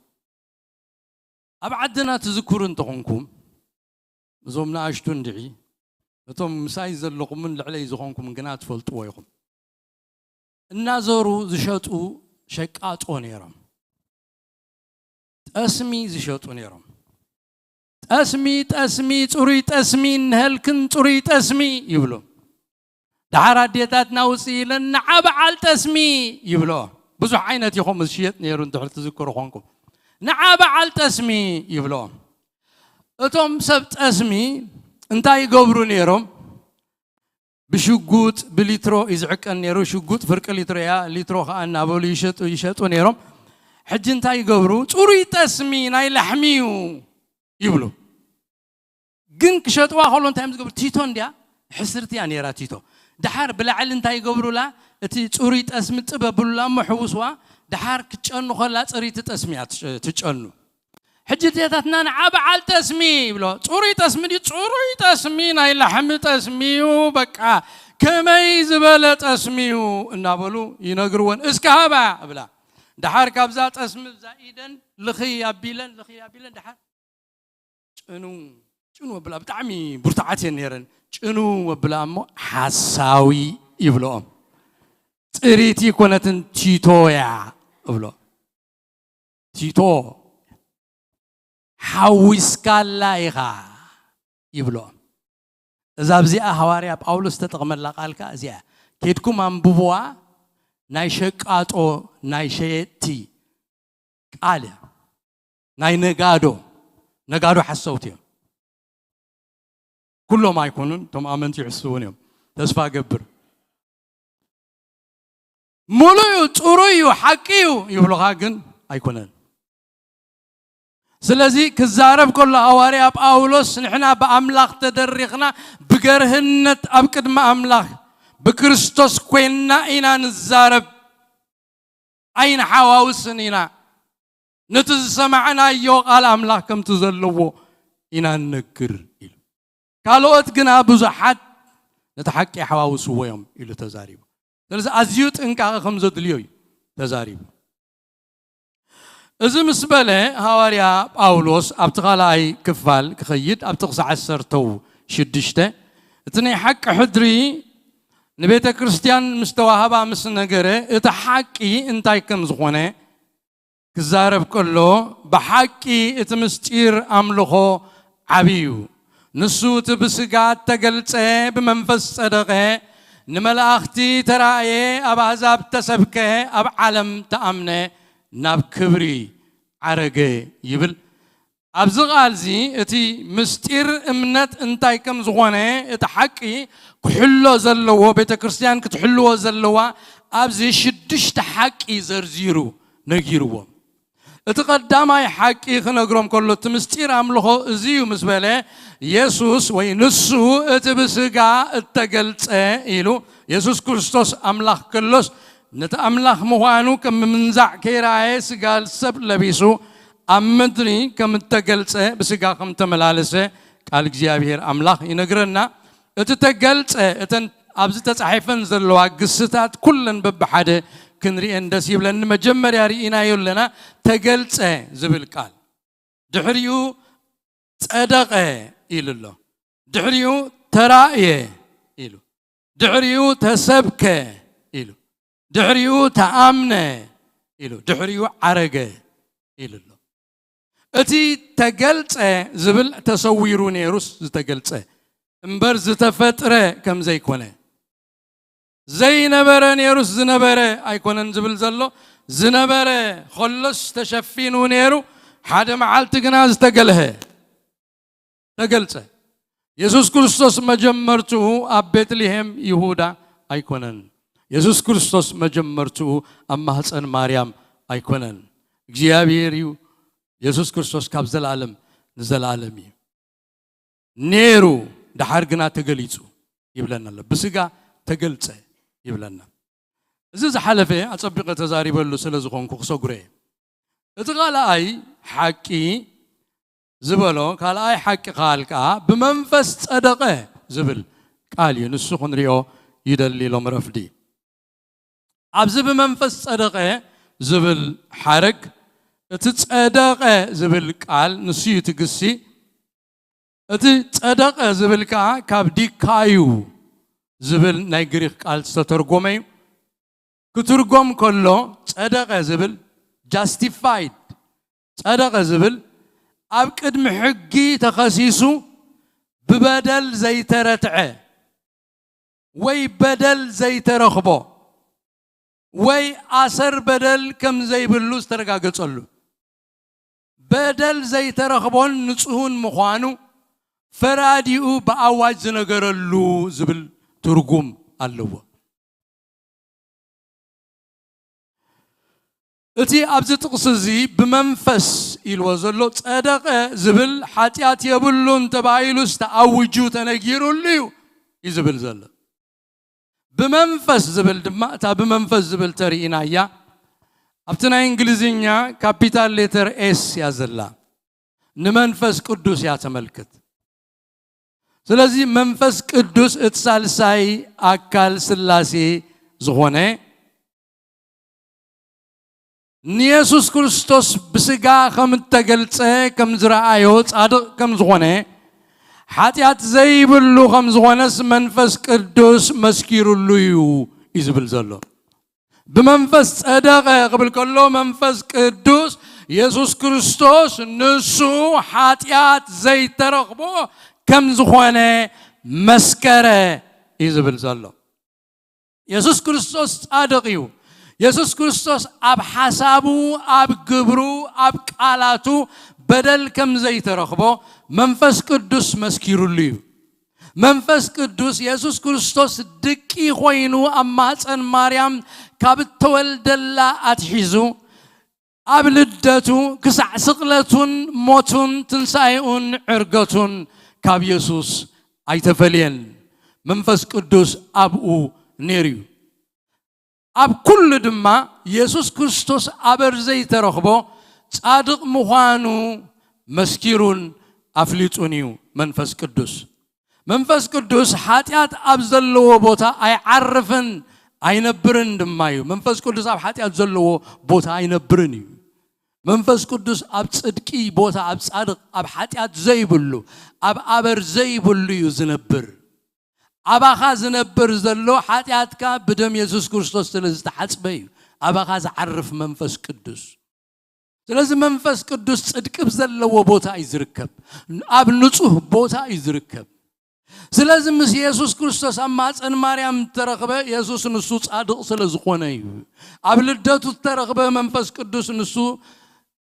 أبعدنا تذكرون تقولكم زومنا عشتون دعي نتوم مسايز اللقم من عليه زخونكم جنات فلتويهم النازرو زشتو شقات أونيرم أسمي زشتو أونيرم أسمي تريد أسمي نهلكن تريد أسمي يبلو دعارات ديتات ناوسي لن عبعل تسمي يبلو بزح عينات يخم الشيط نيرون تحل تذكروا خونكم نعبعل تسمي يبلو أتوم سبت أسمي انتاي قبرو نيرم بشوقوت بليترو إزعك النيرو شوقوت فرق ليتريا ليترو خان أبولي يشتو نيرم حج انتاي قبرو توري تسمي ناي لحميو يبلو جن كشتوا خلون تامز قبر تيتون ديا حسرتي أنيرا تيتو دحار بلعل انتاي قبرو لا تي توري تسمي تبابلو لا محوسوا دحار كتشانو خلا توري تسميات تشانو حجتياتنا نعبعل تسمي بلو توري تسمي دي توري تسمي ناي لحم تسميو بقى كما يزبل تسميو نابلو ينغرون اسكهبا بلا دحار كابزا تسمي زائدا لخي يابيلن دحار ጭኑ ወብላ በጣም ብርታዓት የነረን ጭኑ ወብላሞ ሐሳዊ ይብሎም ጥሪቲ ኮነትን ቲቶያ ብሎ ቲቶ حويسكالايها يبلو إذا بزيا حواري باولوس تتقمل لقالك زيا كيدكم أنبوبوا نايشك أو نايشيتي قال ناي نجادو حسوتيهم كله ما يكونون توم آمنتي حسونيهم تسفى قبر ملو ترويو حكيو يبلغها جن أيكونن سلازي كزارب كل أواري أب أولوس نحنا بأملاخ تدريخنا بجرهنة أبكد ما أملاخ بكريستوس كوينا إنا نزارب أين حواوسنينا نتز سمعنا يوق على أملاخ كم تزلوا إنا نكر قالوا أتجنا بزحات نتحكي حواوس ويوم إلى تزارب سلازي أزيوت إنك خمسة دليوي تزارب إذا مسبلة هواريا باولوس أبتغالاي كفال كخيد أبتغز عسرتو شدشته اتني حق حدري نبيت كريستيان مستواها مسنجرة اتحقي انتاي كم زخونه كزارب كله بحقي اتمستير أملخو عبيو نسو تبسقات تقلت بمنفس صدقه نملاختي ترأي أب عذاب تسبكه أب علم تأمنه ناب كبري عرقة يبل أبزغال زي اتي مستير امنت انتاي كم زغانه اتحقي كحلو زلوا بيت كريستيان كتحلو زلوا أبزي شدش تحقي زرزيرو نجيرو اتقداماي حقي خنقرم كله تمستير عملوه زيو مسبله يسوس وينسو اتبسقا اتقلت إلو يسوس كريستوس أملاخ كلوس نتأملاخ موانو كم منزع كيرايس قال سب لبيسو أمدني كم تقلت بسقا كم تملالسه قال جزيابير أملاخ ينقرنا اتتقلت اتن أبز تتحيفن زلوا قصتات كلن ببحاده كنري اندس يبلن مجمر يارينا يولنا تقلت زبل قال دحريو تصدق إلى الله دحريو ترائي إلو دحريو تسبك إلو دحريو تأمنه إلو دحريو عرقه إلى الله أتي تقلت زبل تصويرو نيروس تقلت امبرز تفتره كم زي كونه زي نبره نيروس زنبره أيكونن زبل زلو زنبره خلص تشفينو نيرو حدا معال تقناز تقله تقلت يسوس كريستوس مجمرته أبيت لهم يهودا أيكونن يسوس كريستوس مجمرته أما حسن مريم أيكونن جيابيريو يسوس كريستوس كاب زلالم نزلالمي نيرو دحرقنا تقليتو يبلنا الله بسقا تقلت يبلنا إذا حلفه أتصبق تزاري بلو سلزقون كوكسوغري اتقال أي حكي زبلو قال أي حكي قالكا بمنفس صدقه زبل قال ينسخن ريو يدلي لهم رفدي أبز بمنفس صدقه زبل حرق تصدقه زبل قال نسيو تقسي تصدقه زبل كابدي كايو زبل نايغريخ قال سترغومي كترغوم كله صدقه زبل justified صدقه زبل أب قدم حقي تخصيصو ببدل زي ترتعه وي بدل زي ترخبو وي أسر بدل كم زي بلوس ترقا صلو بدل زي ترخبون نصهون مخوانو فراديو بأواج زنقرلو زبل ترقوم اللو اتي أبز تقصزي بمنفس الوزلو تصدق زبل حاتيات يبلون تبايلوس تأوجو تنقيرو الليو يزبل زل بمنفس زبل دماء تا بمنفس زبل ترينا يا أبتنا إنجليزينيا كابيتال ليتر اس يا زلا نمنفس قدوس يا تملكت سلازي منفس قدوس اتسالساي أكال سلاسي زغونه نيسوس كريستوس بسقا خم تقلت كم زرعيوت صادق كم زغونه حاتيات زي بلو خم زغونس منفس قدوس مسكير الليو يزبل زلو بمنفس صدق قبل كله منفس قدوس يسوس كريستوس نسو حاتيات زي ترغبو كم زغونه مسكره يزبل زلو يسوس كريستوس صادقيو يسوس كريستوس أب حسابو أب قبرو أب قالاتو بدل كم زي ترخبو منفس قدوس مسكيرو ليو መንፈስ ቅዱስ ኢየሱስ ክርስቶስ ድቂ ኮይኑ አማፀን ማርያም ካብ ተወልደላ አትሒዙ ኣብ ልደቱ ክሳዕ ስቕለቱን ሞቱን ትንሳኤኡን ዕርገቱን ካብ ኢየሱስ ኣይተፈልየን መንፈስ ቅዱስ ኣብኡ ነይሩ ኣብ ኩሉ ድማ ኢየሱስ ክርስቶስ ኣበር ዘይተረኽቦ ጻድቕ ምዃኑ መስኪሩን ኣፍሊጡን እዩ መንፈስ ቅዱስ መንፈስ ቅዱስ ኃጢአት ኣብ ዘለዎ ቦታ ኣይዓርፍን ኣይነብርን ድማ እዩ መንፈስ ቅዱስ ኣብ ኃጢአት ዘለዎ ቦታ ኣይነብርን እዩ መንፈስ ቅዱስ ኣብ ጽድቂ ቦታ ኣብ ጻድቕ ኣብ ኃጢአት ዘይብሉ ኣብ ኣበር ዘይብሉ እዩ ዝነብር ኣባኻ ዝነብር ዘሎ ኃጢአትካ ብደም ኢየሱስ ክርስቶስ ስለዝተሓጽበ እዩ ኣባኻ ዝዓርፍ መንፈስ ቅዱስ ስለዚህ መንፈስ ቅዱስ ጽድቅ ዘለዎ ቦታ ይዝርከብ ኣብ ንጹህ ቦታ ይዝርከብ ስለዚህ ምስ ኢየሱስ ክርስቶስ አማፀን ማርያም ተረኽበ ኢየሱስ ንሱ ጻድቕ ስለዝኾነ እዩ ኣብ ልደቱ ተረኽበ መንፈስ ቅዱስ ንሱ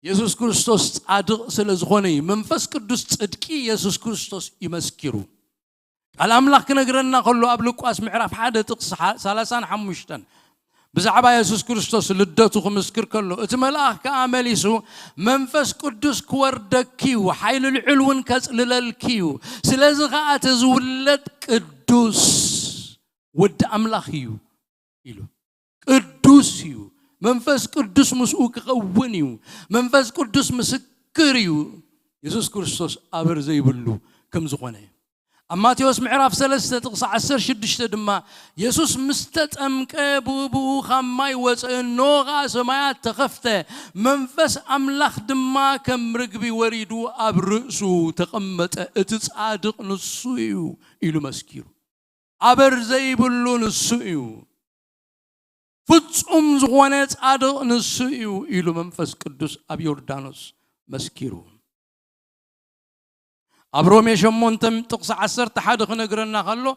ኢየሱስ ክርስቶስ ጻድቕ ስለዝኾነ እዩ መንፈስ ቅዱስ ጽድቂ ኢየሱስ ክርስቶስ ይመስክሩ ቃል አምላክ ክነግረና ከሎ ኣብ ሉቃስ ምዕራፍ 1 ጥቅስ 35 ብዛዕባ ኢየሱስ ክርስቶስ ልደቱ ክምስክር ከሎ እቲ መልአክ ከዓ መሊሱ መንፈስ ቅዱስ ክወርደኪዩ ኃይል ልዑልን ከጽልለልኪዩ ስለዚ ከዓ ተዝውለድ ቅዱስ ወድ አምላክ እዩ ኢሉ ቅዱስ እዩ መንፈስ ቅዱስ ምስኡ ክኸውን እዩ መንፈስ ቅዱስ ምስክር እዩ ኢየሱስ ክርስቶስ ኣበር ዘይብሉ ከም ዝኾነ ማቴዎስ ምዕራፍ 3 ጥቅስ 16 ድማ ኢየሱስ ምስተጠምቀ ብኡ ከማይ ወፅእ ኖጋ ሰማያት ተኸፍተ መንፈስ አምላክ ድማ ከም ርግቢ ወሪዱ ኣብ ርእሱ ተቀመጠ እቲ ጻድቕ ንሱ እዩ ኢሉ መስኪሩ ኣበር ዘይብሉ ንሱ እዩ ፍጹም ዝኾነ ጻድቕ ንሱ እዩ ኢሉ መንፈስ ቅዱስ ኣብ ዮርዳኖስ መስኪሩ አብሮሜ ሸሞንተም ጥቅስ 11 ክነግረና ከሎ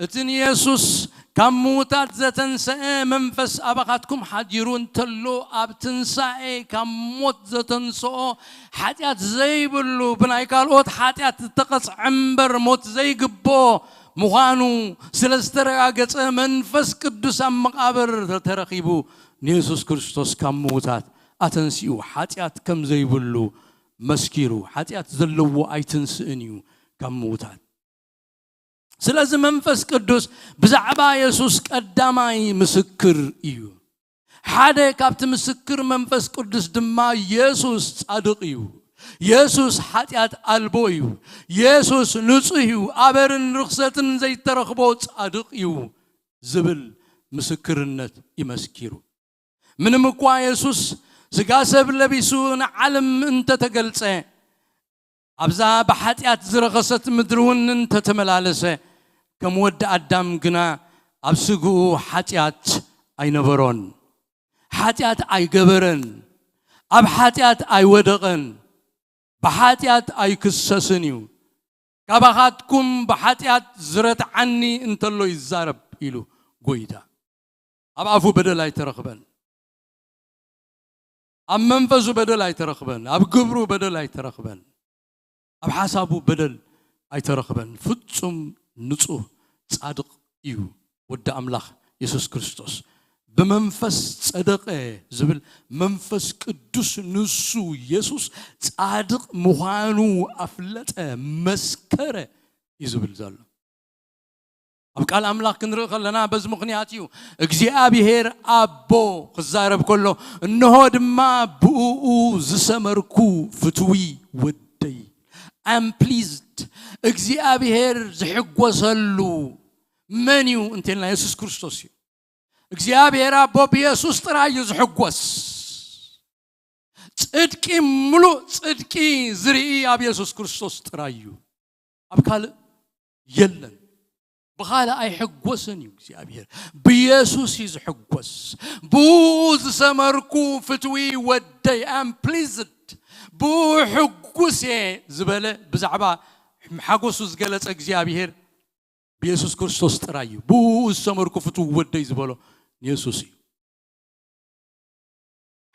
እቲ ኢየሱስ ካብ ሙታት ዘተንሰአ መንፈስ አባኻትኩም ሓዲሩ እንተሎ ኣብ ትንሳኤ ካብ ሞት ዘተንሰኦ ኃጢአት ዘይብሉ ብናይ ካልኦት ኃጢአት ተቐጽዕ እምበር ሞት ዘይግቦ ምዃኑ ስለዝተረጋገጸ መንፈስ ቅዱስ ኣብ መቃብር ተረኺቡ ኢየሱስ ክርስቶስ ካብ ሙታት ኣተንሲኡ ኃጢአት ከም ዘይብሉ መስኪሩ ኃጢአት ዘለዎ ኣይትንስእን እዩ ካብ ሙታት ስለዚህ መንፈስ ቅዱስ ብዛዕባ ኢየሱስ ቀዳማይ ምስክር እዩ ሓደ ካብቲ ምስክር መንፈስ ቅዱስ ድማ ኢየሱስ ጻድቕ እዩ ኢየሱስ ኃጢአት አልቦ እዩ ኢየሱስ ንጹህ እዩ ኣበርን ርክሰትን ዘይተረኽቦ ጻድቕ እዩ ዝብል ምስክርነት ይመስኪሩ ምንም እኳ ኢየሱስ ስጋ ሰብ ለቢሱ ንዓለም እንተተገልጸ ኣብዛ በኃጢአት ዝረኸሰት ምድሩን እንተተመላለሰ ከም ወዲ አዳም ግና ኣብ ስግኡ ኃጢአት ኣይነበሮን ኃጢአት ኣይገበረን ኣብ ኃጢአት ኣይወደቐን በኃጢአት ኣይክሰስን እዩ ካባኻትኩም በኃጢአት ዝረትዓኒ እንተሎ ይዛረብ ኢሉ ጎይታ ኣብ ኣፉ በደል ኣይተረኽበን ኣብ መንፈሱ በደል ኣይተረኽበን ኣብ ግብሩ በደል ኣይተረኽበን ኣብ ሓሳቡ በደል ኣይተረኽበን ፍጹም ንጹህ ጻድቕ እዩ ወዲ አምላክ ኢየሱስ ክርስቶስ በመንፈስ ጸደቀ ዝብል መንፈስ ቅዱስ ንሱ ኢየሱስ ጻድቕ ምዃኑ ኣፍለጠ መስከረ ይዝብል ዘሎ ኣብ ቃል አምላክ ክንርኢ ከለና በዚ ምኽንያት እዩ እግዚአብሔር አቦ ክዛረብ ከሎ እነሆ ድማ ብኡ ዝሰመርኩ ፍትዊ ወደይ I'm pleased እግዚአብሔር ዝሕጎሰሉ መን እዩ እንተልና ኢየሱስ ክርስቶስ እዩ እግዚአብሔር አቦ በኢየሱስ ጥራይ ዝሕጎስ ጽድቂ ሙሉእ ጽድቂ ዝርኢ ኣብ ኢየሱስ ክርስቶስ ጥራይ እዩ ኣብ ካልእ የለን بخاله أي حجوسني እግዚአብሔር بيسوس يزحجوس بو زسمركو فتوي ودي am pleased بو حجوسي زبالة بزعبا حجوسو زجلس እግዚአብሔር بيسوس كريستوس ترايو بو زسمركو فتوي ودي زبالة يسوسي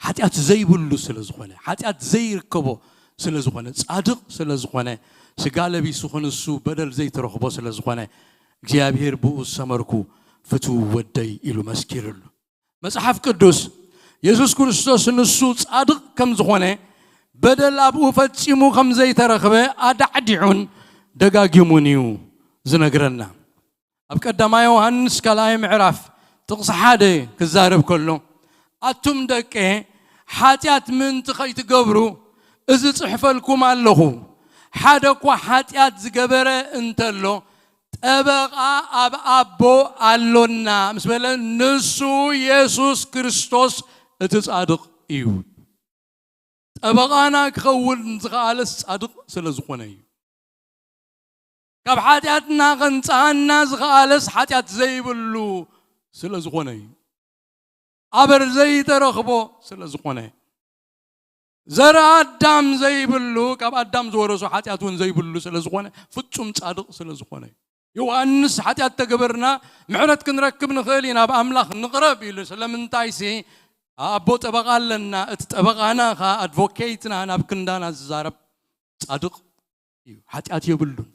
ኃጢአት ዘይብሉ ስለዝኾነ ኃጢአት ዘይርከቦ ስለዝኾነ ጻድቕ ስለዝኾነ سقال بيسخن السو بدل زي ترخبو سلازخونه እግዚአብሔር بؤ سمركو فتو ودي إلو مسكير له مصحف قدوس يسوع كريستوس نسو صادق كم زخونه بدل أبو فتشيمو كم زي ترخبه أدعدعون دقاقيمونيو زنقرنا أبقى يوحنس كلاي معرف تقص حادي كزارب كله أتم دكه حاتيات من تخيت قبرو إذا تحفلكم الله حادك وحاتيات زقبره انتلو أبقى أبو ألونا مسبلا نسو يسوع كريستوس اتصادق إيو أبقى أنا كخول نزغالس صادق سلزخوني كاب حاتياتنا غنصانا زغالس حاتيات زي بلو سلزخوني أبر زي ترخبو سلزخوني زرع الدم زي بلو كاب الدم زورسو حاتياتون زي بلو سلزخوني فتشم صادق سلزخوني يوحنس حاتيات تقبرنا معرت كنركب نخلينا بأملاخ نقرب إلى سلام تايسي أبو تبقى لنا تبقانا خا أدفوكيتنا أنا بكندانا الزارب صادق حاتيات يبلون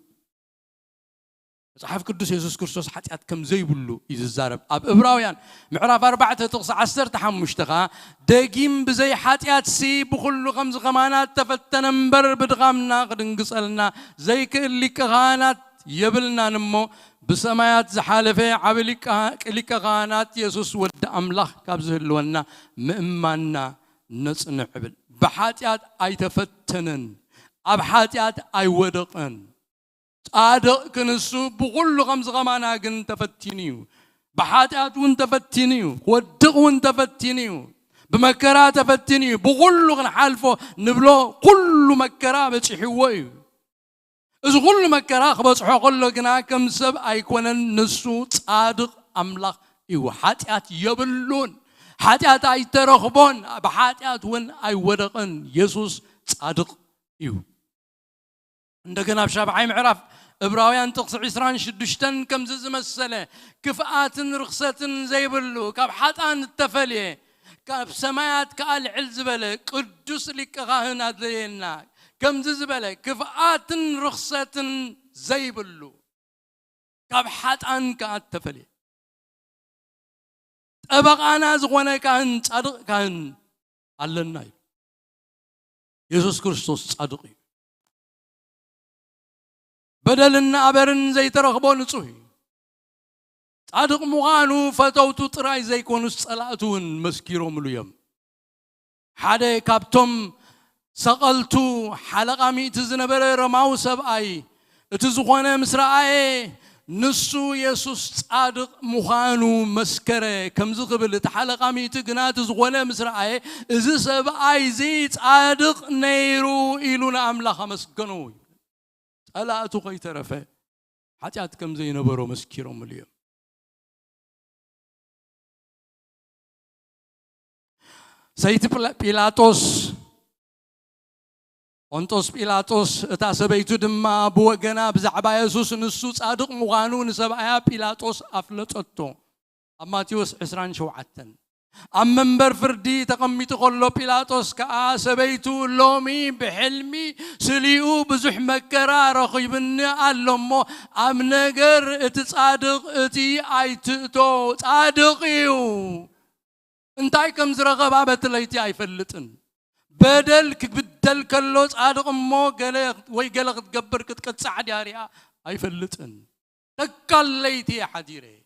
صحف قدوس يسوع كريستوس حاتيات كم زي بلو يزارب أب إبراويان معرف 4 تقص 10 تحمشتها دقيم بزي حاتيات سي بخلو 5 غمانات تفتنا مبر بدغامنا قد نقصلنا زي كل كهانات يبلنا نمو بسمايات زحالفه عبلك غانات يسوع ود أملاخ كابزه اللونا مأمنا نصنع عبل بحاتيات أي تفتنن أب حاتيات أي ودقن صادق كنسو بقول 5 غمانا كن تفتنيو بحاتيات وين تفتنيو ودق وين تفتنيو بمكرا تفتنيو بقول حالفو نبلو كل مكرا بتحوي إذا كل مكرا خبصحو كله كنا كم سب أيكون النسو صادق أملاخ إيو حاتيات يبلون حاتيات أي ترخبون بحاتيات وين أي ودقن يسوع صادق إيو عندنا بشابعي معرف إبراويان تقص 26 كم زز مسألة كفاءات رخصة زي بلو كاب حاتان التفليه كاب سمايات كال علزبله قدوس لك غاهنات لينا كم زبالة كفاءات رخصة زي بلو كاب حاتان كات تفلي أبقى أنا زغوانا كان صادق كان على الناي يسوع كريستوس صادقي بدلنا أبرن زي ترخبون صوي صادق مغانو فتوتو تراي زي كونو صلاتون مسكيروم اليوم حدا كابتم سقلتو حلقة ميت زنبرة رماو سبعي اتزخوانا مسرعي نسو يسوس صادق مخانو مسكرة كم زقبل حلقة ميت قنات زخوانا مسرعي إذا سبعي زيت صادق نيرو إلونا أملاخ مسكنو ألا أتوقي ترفه حتى كم زي نبرو مسكيرو اليوم سيد بيلاطوس أنتوس بيلاطوس تاسبيتو دما بوجنا بزعبا يسوس نسو صادق مغانو نسبعيا بيلاطوس أفلتتو أما تيوس 27 أما منبر فردي تقميت قلو بيلاطوس كاسبيتو لومي بحلمي سليو بزح مكرا رخيبني اللومو أم نجر اتصادق اتي ايتتو صادقيو انتاي كم زرغب عبت ليتي ايفلتن بدل كبدل كله صادق مو قلق وي قلق تقبر كتقد سعد ياريا ايفلتن تكليتي يا حديري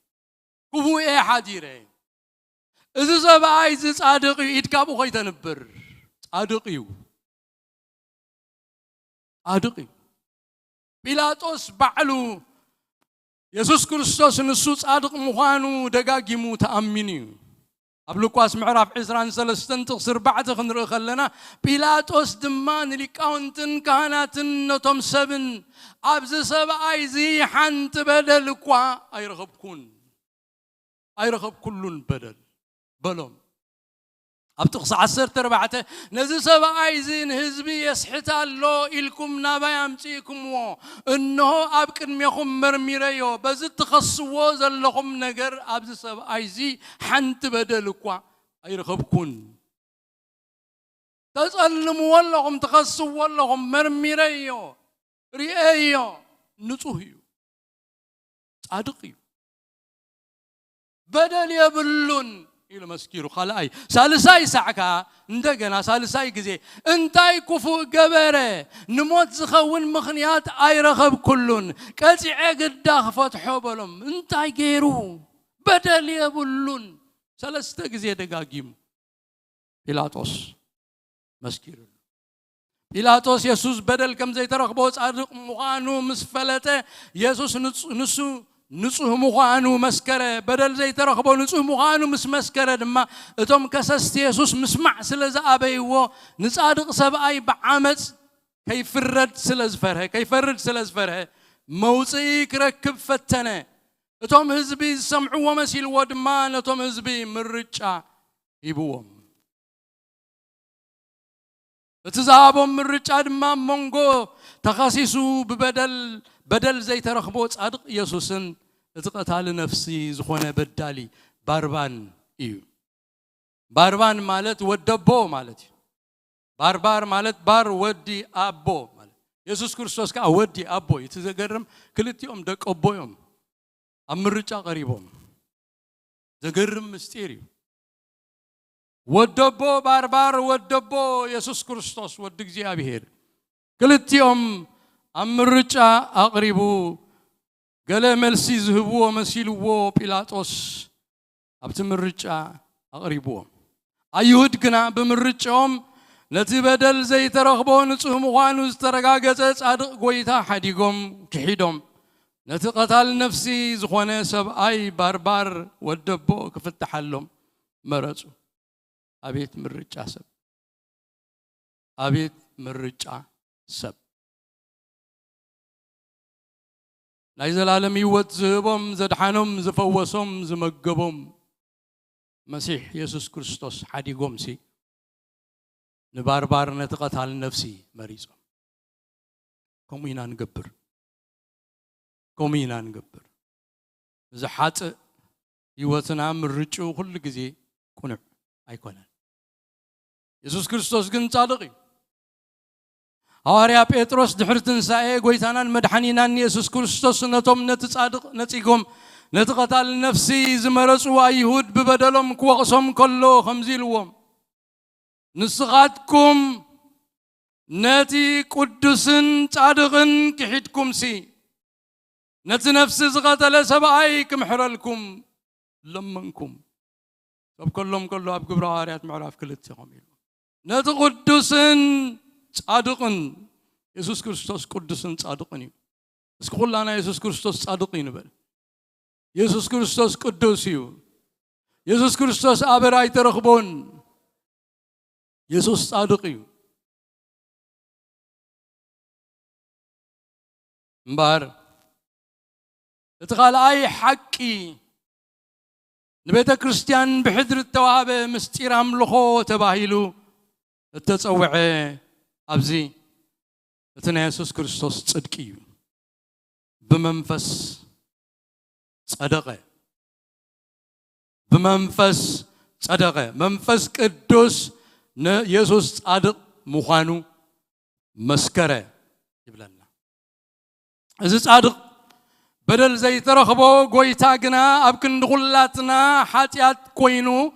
كفو يا حديري إذا سبعي صادق يتكابو خيت نبر صادقيو صادقي بيلاطوس بعلو يسوع كريستوس نسو صادق مخانو دقاقيمو تأمينيو أبلوكواس معرف 23 تقصر بعد خنرق خلنا بيلاطوس دمان لكاونتن كهاناتن نتم سبن أبز سبعي زي حنت بدلكوا أيرغب كلون بدل بلوم أبتقص 14 نزل سبعي زين هزبي يسحت الله إلكم نبا يمتيكم إنه أبكن ميخم مرميريو بزد تخصوا زلهم نجر أبز سبعي زي حنت بدلكوا أيرغبكون تسألهم واللهم تخصوا واللهم مرميريو رئيو نصوهيو صادقيو بدل يبلون إلى مسكيرو خلاي سالساي ساعكا ندقنا سالساي جزي انتاي كفو جبره نموت زخون مخنيات اي رخب كلون كالسي عقد داخ فتحو بلهم انتاي جيرو بدل يبلون سالستا جزي دقاقيم بيلاطوس مسكيرو بيلاطوس يسوس بدل كم زي ترخبو صادق مخانو مسفلته يسوس نصوح مخانو مسكرة بدل زي ترخبو نصوح مخانو مسكرة دما اتوم كسست يسوس مسمع سلز أبيو نصادق سبعي بعمز كيف فرد سلز فره موسيك ركب فتنة اتوم هزبي سمعوا ومسيل ودمان اتوم هزبي مرجع يبوهم اتزابهم مرجع دما مونغو تخصيصو بدل زي ترخبو صادق يسوسن اتقتال نفسي زخونه بدالي باربان ايو باربان مالت ودبو مالت باربار مالت بار ودي ابو مالت يسوس كريستوس كا ودي ابو يتزغرم كلتيوم دق ابويوم امرچا قريبوم زغرم مستيريو ودبو باربار ودبو يسوس كريستوس ود እግዚአብሔር كلتيوم أمرجع أقربو قال ملسي زهبو ومسيلو بيلاطوس أبتمرجع أقربو أيهود كنا بمرجعهم نتبدل زي ترخبو نصوح مخانو استرقاقة صادق قويتا حديقهم كحيدهم نتقتل نفسي زخونة سبعي باربار ودبو كفتح لهم مرجو أبيت مرجع سب أبيت مرجع سب لايز العالم يوت زبهم زدحانهم زفوسهم زمقبهم مسيح يسوس كريستوس حديقهم سي نباربار نتقتل نفسي مريضهم كومينا نقبر زحات يوتنا مرجو كل جزي كنع أيقونا يسوس كريستوس كن صادقي هواريا بيتروس دحر تنساء قويتانا مدحنينا يسوس كريستوس نتوم نتصادق نتيقهم نتقتل نفسي زمرسوا يهود ببدلهم كوقصهم كله خمزيلهم نسغاتكم نتي قدسن صادقن كحيدكم سي نت نفس زغتل سبعي كمحرلكم لمنكم طب كلهم كله اب قبر هواريات معراف كلتهم نت قدسن صادقن يسوس كريستوس قدسن صادقني اسكو كلنا يسوس كريستوس صادقين بل يسوس كريستوس قدوسيو يسوس كريستوس ابراي ترخبون يسوس صادقيو مبار اتقال اي حقي نبيت كريستيان بحضر التواب مستير املخو تباهيلو التصوعي أبزي أتنا يسوس كريستوس صدقيو بمنفس صدقه بمنفس صدقه منفس قدوس يسوس صادق مخانو مسكره يبلنا إذا صادق بدل زي ترخبو قويتاقنا أبكن دخلاتنا حاتيات كوينو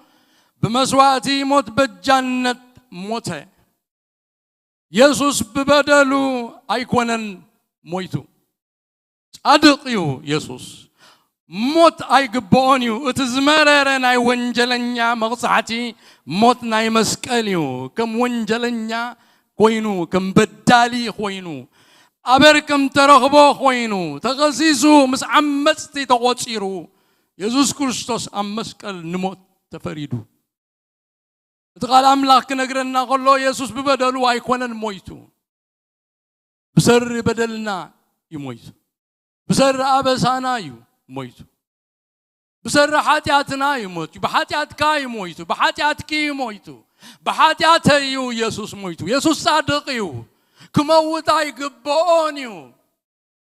بمسواتي موت بالجنة موته يسوس ببدلو أيقونن مويتو صادقيو يسوس موت أيقبونيو اتزمررن أي ونجلنيا مغصحتي موت ناي مسكاليو كم ونجلنيا خوينو كم بدالي خوينو أبركم ترغبو خوينو تغزيزو مس عمستي تغوصيرو يسوس كريستوس أمسكال نموت تفريدو تقال أملاك نقرنا قلو يسوس ببدلو أيقونن مويتو بسر بدلنا يمويتو بسر أبسانا يمويتو بسر حاتياتنا يمويتو بحاتياتك يمويتو بحاتياتك يمويتو بحاتياتيو يسوس مويتو يسوس صادقيو كموت أيقبونيو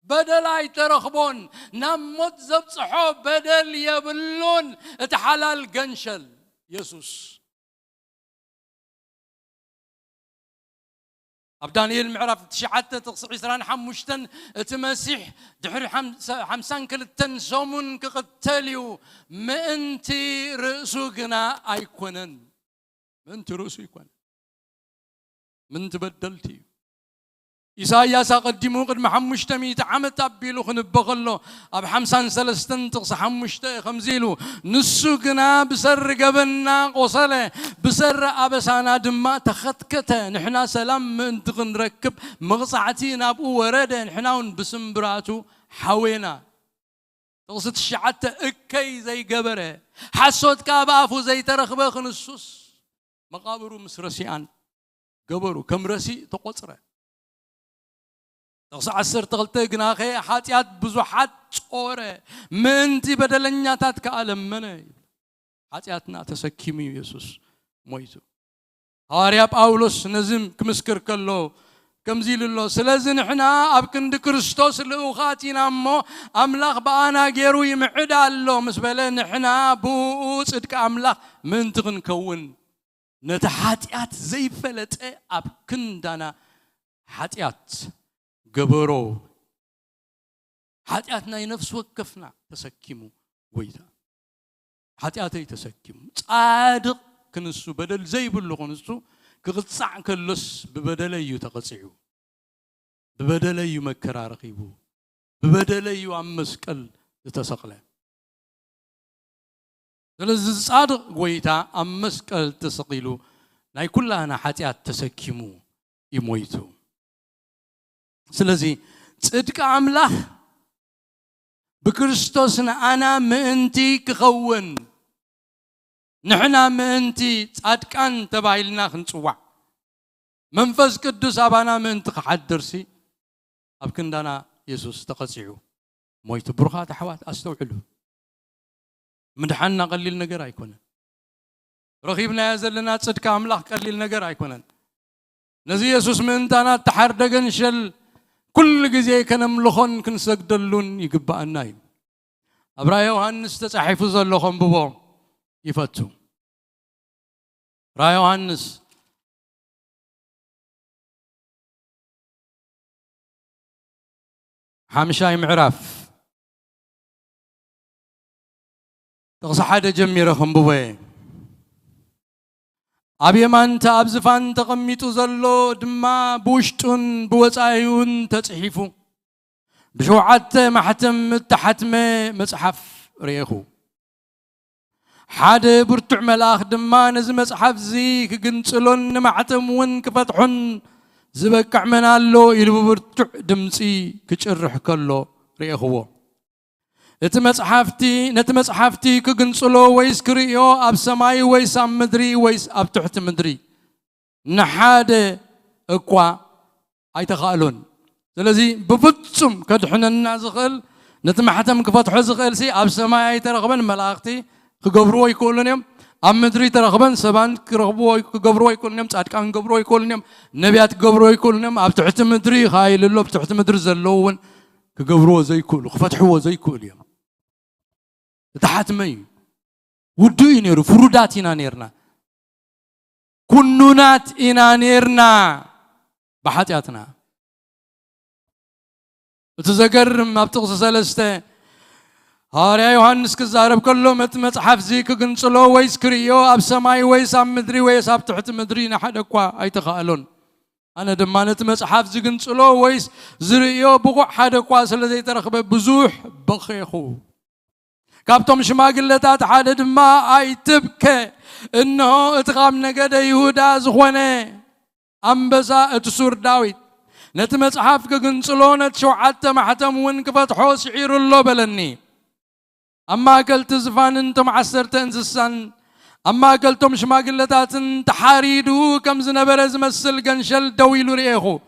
بدل أي ترخبون نموت زبصحو بدل يبلون اتحلال قنشل يسوس أب دانيال معرف تشعت تقصي سران حمشتن تمسيح دحر حمسان كلتن سومن كقتليو ما أنت رأسوكنا أيكونن ما أنت رأسو يكون من تبدلتي إساياس قدموا قد محمشتمي تعمت أبيلو خنبغلو أب حمسان سلستن تقص حمشته خمزيلو نسوقنا بسر قبلنا قصله بسر أبسانا دما تختكته نحنا سلام من تغن ركب مغصعتين أبو ورده نحناون بسمبراتو حوينا تقصد الشعات اكي زي قبره حسوت كابافو زي ترخبه خنسوس مقابرو مسرسيان قبرو كم رسي تقصره تقص عسر تغلطي جناخي حاتيات بزوحات صورة منتي بدلنيا تتكلم مني حاتياتنا تسكيمي يسوس مويتو هاريا باولوس نزم كمسكر كله كمزيل الله سلازن احنا ابكند كريستوس لوخاتينا مو املاخ بانا غيرو يمعد الله مسبلن احنا بو صدق املاخ من تغن كون نتحاتيات زي فلت ابكندنا حاتيات قبرو حاتياتنا ينفس وقفنا تسكيمو ويدا حاتياتي تسكيمو صادق كنسو بدل زي بلو كنسو كغصع كلس ببدليو تقصعو ببدليو مكرا رقيبو ببدليو عم مسكل تسقله لذا صادق ويدا عم مسكل تسقيلو ناي كلنا حاتيات تسكيمو يمويتو سلازي صدق أملاح بكريستوسنا أنا مأنتي كخون نحنا مأنتي صدقان تبايلنا خنصوع منفس قدوس أبانا مأنت حدرسي أبكندنا يسوس تقصيعو مويت برخات حوات أستوعلو مدحنا قليل نجار يكون رغيبنا يزلنا صدق أملاح قليل نجار يكون نزي يسوس مأنتنا تحردقن شل كل جزء كان ملخون كنسجدلون يقبأ النايم أبرا يوحنس تحفظ اللخون ببو يفتو را يوحنس حمشاي معرف تقص حدا جميرهم ببوي أبي من تأبزفان تقميتو زلو دما بوشتون بوصايون تتصحيفو بشوعات محتم تحتمه مصحف ريخو حاد برتع ملاخ دما نز مصحف زي كغنصلون محتم ون كفتحون زبقع منالو يلو برتع دمصي كچرح كلو ريخو نتمصحفتي كغنصلو ويس كريو اب سماي ويس اب مدري ويس اب تحت مدري نحاده اقوا ايتخالون ስለዚህ بفصم كدحننا زخل نتمحتم كفتحو زخل سي اب سماي ايترغبن ملائكتي كغبرو يكونن اب مدري ترغبن سبان كرغبو كغبرو يكونن صادقان غبرو يكونن نبيات غبرو يكونن اب تحت مدري خايل له تحت مدري زلون كغبرو زي كل كفتحو زي كل يوم تحت مي ودي نيرو فرودات إنا نيرنا كنونات إنا نيرنا بحاتياتنا تذكر ما بتقص سلسته هاري يوحنس كزارب كله متحف زيك قنصلو ويس كريو اب سماي ويس اب مدري ويس اب تحت مدري نحد اكوا ايتخالون أنا دمانة مصحف زي قنصلو ويس زريو بقو حد اكوا سلازي ترخبه بزوح بخيخو كابتم شماغلتات حدا دما ايتبك انه اتقام نقد يهودا زخونه انبسا اتسور داويت نتمصحف كقنصلو نتشوعت محتم ون كفتحو سعير الله بلني اما قلت زفان انتم عسرت انسسان اما قلتم شماغلتات تحاريدو كم زنبرز مسل قنشل دويلو ريخو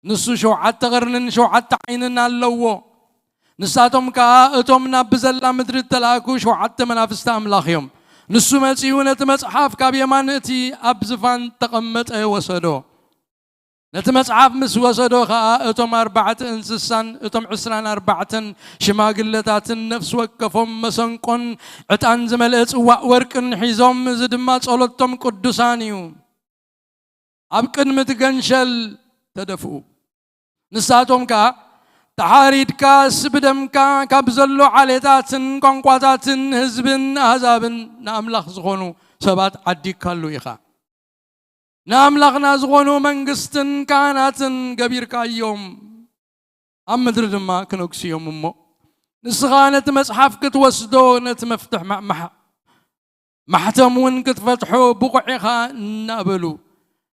نسو شوعت غرنن شوعت عينن اللوو نساتهم كا اتهم نابزلا مدر التلاكو شوعت منافست املاخيهم نسو مصيونه مصحف كابيمانتي ابزفان تقمط وسدو نتمصحف مس وسدو خا اتهم 4 انسسان اتهم 24 شماغلتات النفس وقفهم مسنقن عطان زمل صوا ورقن حيزوم زدما صلوتهم قدوسانيو أبكن متجنشل تدفو نساتهم كا تحاريد كاس بدمكا كابزلو عليتاتن قنقواتاتن هزبن أحزابن ناملخ زغونو سبات عدي كالو إخا ناملخ نازغونو منقستن كاناتن قبير كايوم أمدر دما كنوكسي يوم أمو نسغانة مصحف كتوسدو نتمفتح محتمون كتفتحو بقعيخا نابلو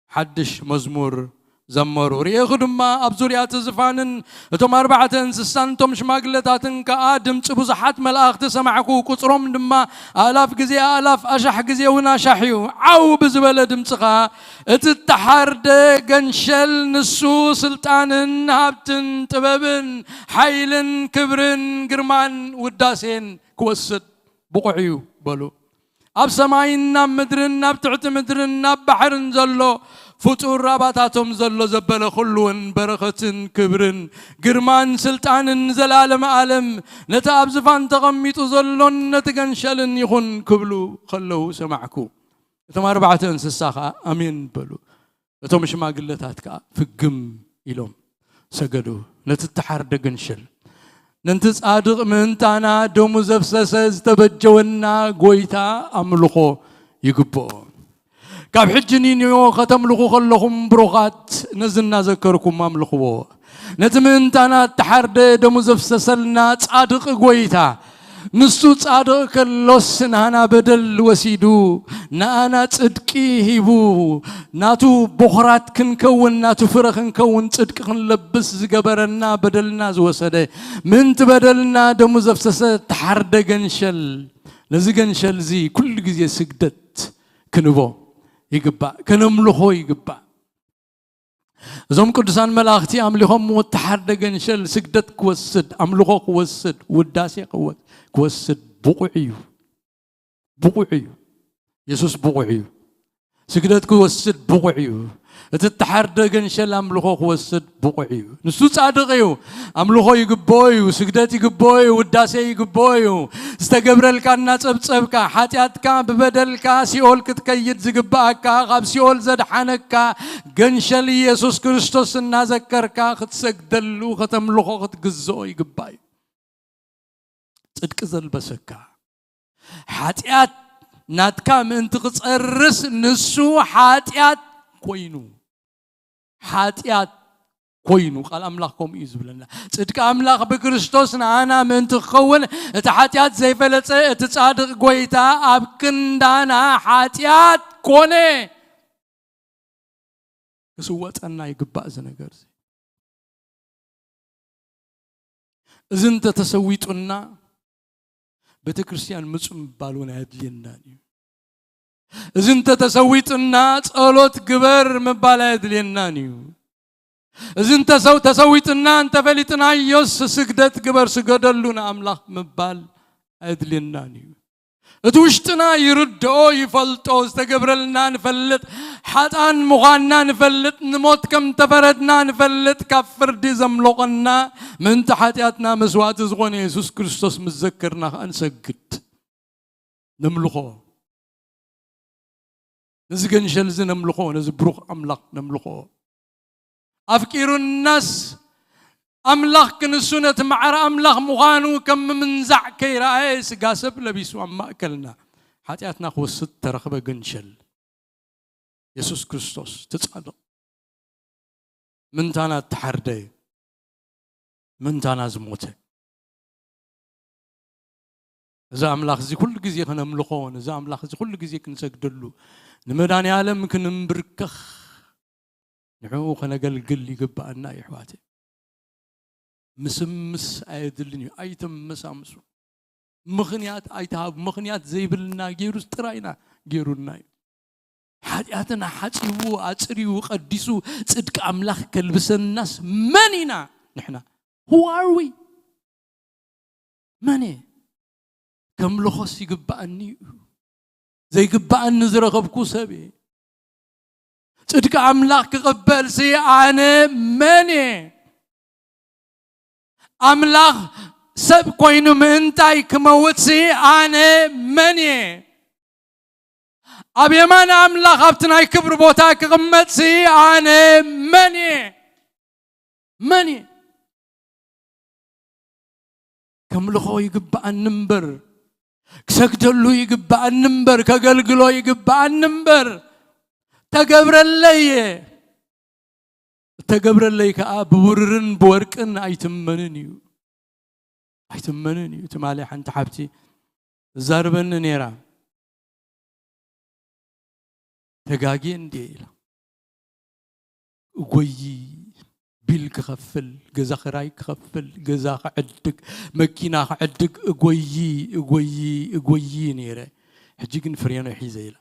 حدش مزمور زمروا ريخ دما أبزوريات زفانن توم 4 انسسان توم شماغلتاتن كآدم بزحات ملاخت سمعكو كصروم دما آلاف غزي آلاف أشح غزي ونا شحيو عو بزبل دمصخا اتتحارد غنشل نسو سلطانن هابتن طببن حيلن كبرن غرمان وداسين كوسد بقعيو بلو أب سماينا مدرن أب تعت مدرن أب بحرن زلو فطور رابطاتهم زلو زبل خلون بركة كبرن جرمان سلطان زلالم عالم نتاب زفان تغميتو زلون نتغنشلن يخون كبلو خلو سمعكو ثم 4 انسساخا امين بلو ثم شما قلتاتكا فقم إلهم سجدوا نتتحار دغنشل ننتس صادق منتانا دومو زفسس تبجونا غويتا املخو يغبو كاب حجنينيو ختملخو خلهم بروغات نزلنا ذكركم املخو نتمنتانا تحرد دومو زفسسلنا صادق غويتا نسو صادق كلوسن هنا بدل وسيدو نانا صدقي هيبو ناتو بخرات كنكون ناتو فرخ كنكون صدق كنلبس زغبرنا بدلنا زوسده من تبدلنا دمو زفسس تحرد غنشل لزي غنشل زي كل غزي سجدت كنبو يغبا كنملخو يغبا زوم قدسان ملاختي املخهم متحرد غنشل سجدت كوسد املخو كوسد وداسي كوسد بقعيو يسوس بقعيو سجدت كوسد بقعيو تتحرد غنشل املخو كوسد بقعيو نسو صادقيو املخو يغبويو سجدت يغبويو وداسي يغبويو استغبرلكانا صبصبكا حاتياتكا ببدلكا سيول كتكيد زغباكا غاب سيول زدحنكا غنشل يسوس كريستوس نذكركا ختسجدلو ختملخو ختغزو يغباي صدق زلبسكا حاتيات ناتكا من تقصرس نسو حاتيات كوينو قال أملاكم يزبلنا صدق أملاك بكريستوس أنا من تخون تحاتيات زي فلت تصادق قويتا أبكندانا حاتيات كوني سوات أنا يقبأ زنقرزي إذن تتسويتنا بتكريستيان مسلم بالون هدلينا إذن تتسويتنا صلوت قبر مبال هدلينا إذن تسويتنا أنت فلتنا يوس سجدت قبر سجدلنا أملاك مبال هدلينا اتوشتنا يردو يفلتو استقبرلنا نفلت حتى مغانا نفلت نموت كم تفردنا نفلت كفر دي زملقنا من تحتياتنا مسوات زغون يسوس كريستوس مذكرنا أنسجد نملخو نزغن شلز نملخو نزبروخ أملاق نملخو أفكير الناس أملاخ كنسونة معر أملاخ مغانو كم من زع كيرايس قاسب لبيسو أما أكلنا حتياتنا خوصت ترخبة قنشل يسوس كريستوس تتصادق من تانا تحردي من تانا زموته إذا أملاخ زي كل جزء خنا ملخون إذا أملاخ زي كل جزء كنسجدلو نمداني عالم كنمبركخ نحو خنا قل يقبأنا يحواتي مسمس أيدلني أيتم مسامسو مخنيات أيتها مخنيات زي بالنا جيروس تراينا جيرونا حاجاتنا حاتيو أتريو قديسو صدق أملاخ كلبس الناس منينا نحنا who are we مني كم لخص يقبأني زي يقبأن زرقبكو سبي صدق أملاخ كقبل سي أنا مني أملاخ سب كوينو منتاي كموتسي أنا مني أبي ما نعمل خابتنا يكبر بوتاك غمتسي أنا مني كم لخو يقبع النمبر كسكدلو يقبع النمبر كقلقلو يقبع النمبر تقبر اللي كأب ورن بوركن أيتمنني تمالي حنت حبتي زاربن نيرا تجاجين ديلا وقوي بيل كخفل جزا خراي كخفل جزا عدك مكينا عدك قوي نيرا حجيكن فريانو حيزيلا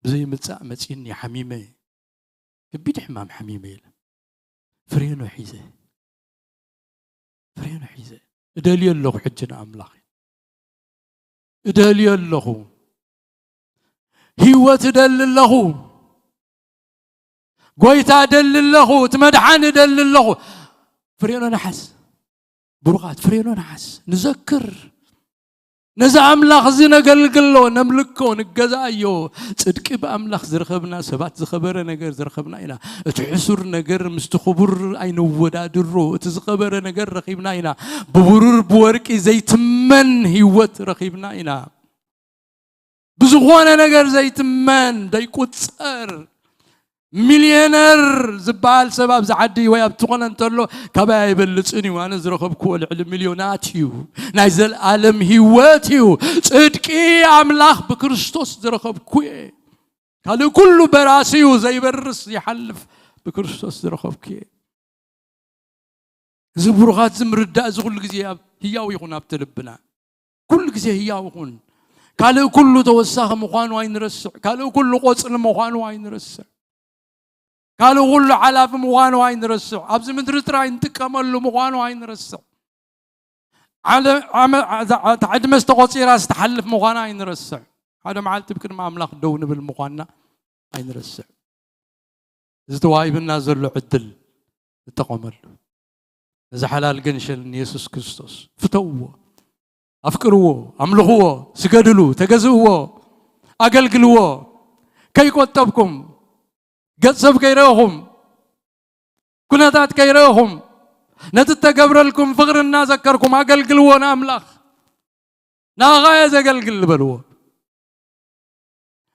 زي متسيني حميمه كبيت حمام حميمه فريانو حيزه ادالي الله حجنا املاخ ادالي الله هيوت دل الله قويتا دل الله تمدحان دل الله فرينو نحس بروقات فرينو نحس نذكر نزا أملاخ زينا قلقلو نملكو نقزايو صدق بأملاخ زرخبنا سبات زخبر نجر زرخبنا إنا تحسر نجر مستخبر أين ودادرو تزخبر نجر رخيبنا إنا بورر بورك زيت من هيوت رخيبنا إنا بزخوانا نجر زيت من دايكوت صار مليونير زبال سباب زعدي وياب تقول أنت له كبايب اللي وأنا زرخب كل علم مليوناتيو نازل عالم هواتيو صدقي أملاخ بكريستوس زرخب كوي قالوا كله براسيو زي برس يحلف بكريستوس زرخب كوي زبرغات زمرداء زغل جزياب هياو يكون أبتلبنا كل جزيه هياو يكون قالوا كله توسخ مخان وين رسع قالوا كله قصر مخان وين رسع قالوا قول على في مغان وين رسع أبز من درترا ينتكمل له مغان وين رسع على تعد مستقصي راس تحلف مغان وين رسع هذا معلت بكل ما أملاك دون بالمغان وين رسع زتواي بالنازل له عدل التقمل إذا حلال جنشل يسوع كريستوس فتوه أفكروه أملخوه سجدلوه تجزوه أقلقلوه كي قطبكم قصب كيرهم كناتات كيرهم نتتقبر لكم فغر الناس ذكركم أقلقلوه ناملخ ناغاية زقلقل بلوه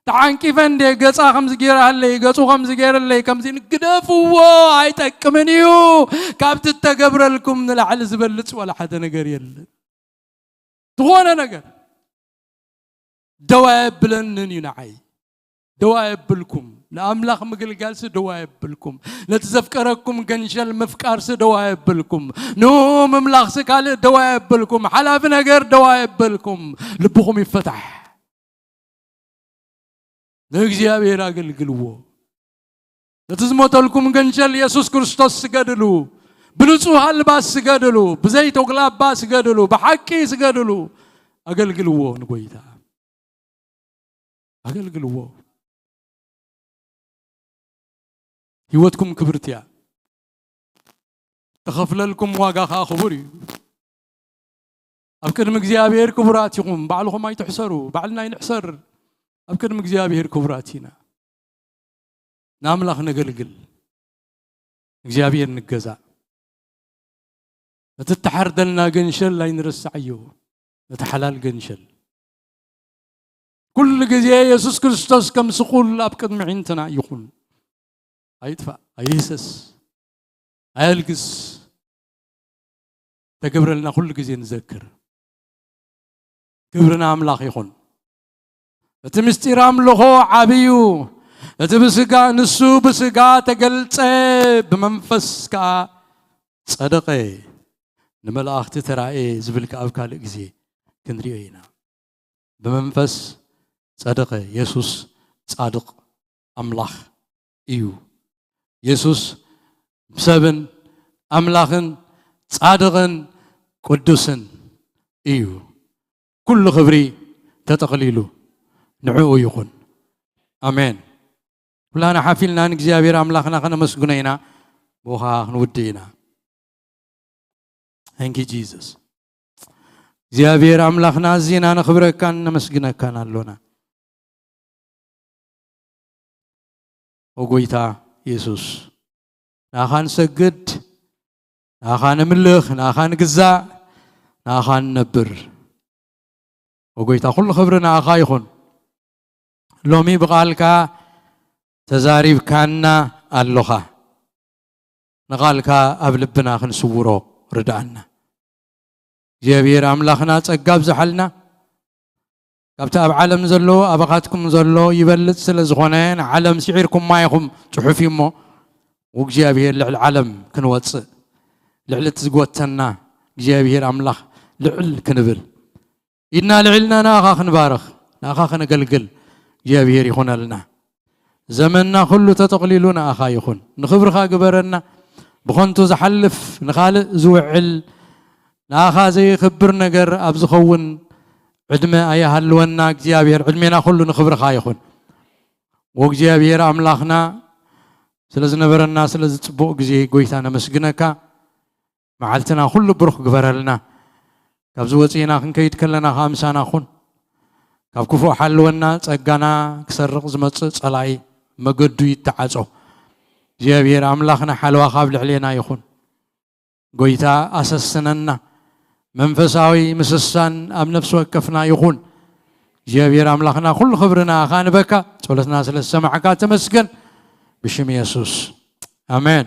تعان كيف عندي قصا خمس جيرة اللي قصو خمس جيرة اللي كم زين قدفوه عيتك منيو كابت التقبر لكم من العل زبلت ولا حدا نقر يلا تغوانا نقر دواب لنن ينعي دواب لكم لأملاخ مقل قالس دواب لكم لتزفكركم قنشل مفكارس دواب لكم نوم مملاخ سكال دواب لكم حلاف نقر دواب لكم لبكم يفتح نجزيابير أقلقلوه لتزموت لكم قنشل يسوس كريستوس سقدلو بنصوح الباس سقدلو بزيت وقلاب باس سقدلو بحكي سقدلو أقلقلوه نقويتا أقلقلوه هيوتكم كبرتيا تخفل لكم واقع خبري أفكر مجزيابير كبراتكم بعلهم ما يتحسروا بعلنا ينحسر أفكر مجزيابير كبراتينا ناملاخ نقلقل مجزيابير نقزا نتتحردلنا قنشل لا ينرس عيو نتحلال قنشل كل جزية يسوس كريستوس كم سقول أبكر معينتنا يخون أيدفع أيسس أيلقس تقبر لنا كل جزية نذكر كبرنا أملاخ يخون تمستيرام له عبيو تبسقا نسو بسقا تقلت بمنفس كا صدقي نملاخ تترائي زبلك أبكال جزية كندرينا بمنفس صدقي يسوس صادق أملاخ إيو يسوس بسبن أملاخن صادقن قدوسن إيو كل خبري تتقليلو نعو يخون آمين ولانا حافلنا نجزيابير أملاخنا خنا مسقنينا بوها نودينا Thank you Jesus زيابير أملاخنا زينا نخبرك كان مسقنا كان اللونا وقويتا يسوس ناخان سجد ناخان ملخ ناخان قزاء ناخان نبر وقويتا كل خبرنا أخايخون لومي بقالكا تزاريب كاننا اللغة نقالكا أبلبنا خنسورو ردعنا جابير أملاخنا تقاب زحلنا قبت أب عالم زلو أبغاتكم زلو يبلد سلزغونين عالم سعيركم مايكم تحفي مو وجابير للعالم كنواتس لعل تزقوتنا جابير أملاخ لعل كنبل إنا لعلنا ناخا نبارخ ناخا نقلقل جابير يخون لنا زمننا كله تتقليلنا أخا يخون نخبرخا قبرنا بخنتو زحلف نخالق زوعل ناخا زي خبر نقر أبزخون عدمة أيها اللونا جابير عدمنا كله نخبرخا يخون وجابير أملاخنا سلزنا برنا سلز تبوق زي قويتانا مسجنكا معلتنا كله بروح قبرلنا كابزوتينا خنكيد كلنا خامسانا خون كاب كفو حلونا تسقانا كسرق زمت صلاي مقدو يتعصو جابير أملاخنا حلوة قابل علينا يخون قويتا أسسننا منفساوي مسسان أم نفس وكفنا يخون جابير أملاخنا كل خبرنا خان بكا تولتنا سلسمعكا تمسكن بشم يسوس آمين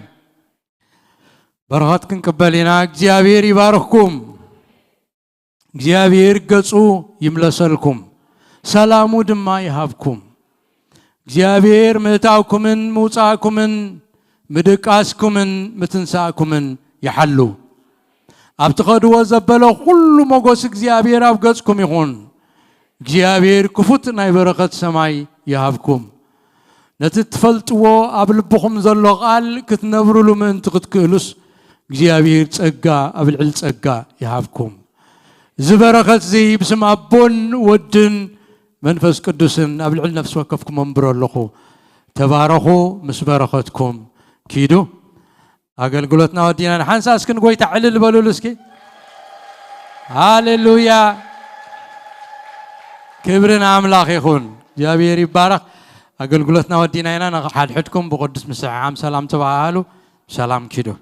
برغتكن كبالينا جابير يبارككم جابير قصو يملسلكم سلامو دما يهابكم جابير متاوكمن موصاكمن مدقاسكمن متنساكمن يحلو ابتقدو زبلو كل موغوس جابير ابقصكم يكون جابير كفوت ناي بركات سماي يهابكم نتتفلطو ابلبكم زلو قال كتنبرو لمن تقتكلس جابير ጸጋ ابلعل ጸጋ يهابكم زبركات زي بسم أبون ودن منفس قدسن أبلعل نفس وكفكم منبرو لخو تبارخو مسبركاتكم كيدو أقل قلتنا ودينا نحن ساسكن قوي تعلل بلولسكي هاليلويا كبرنا أملاخ يخون جابير يبارك أقل قلتنا ودينا هنا حد حدكم بقدس مساء عام سلام تبعالو سلام كيدو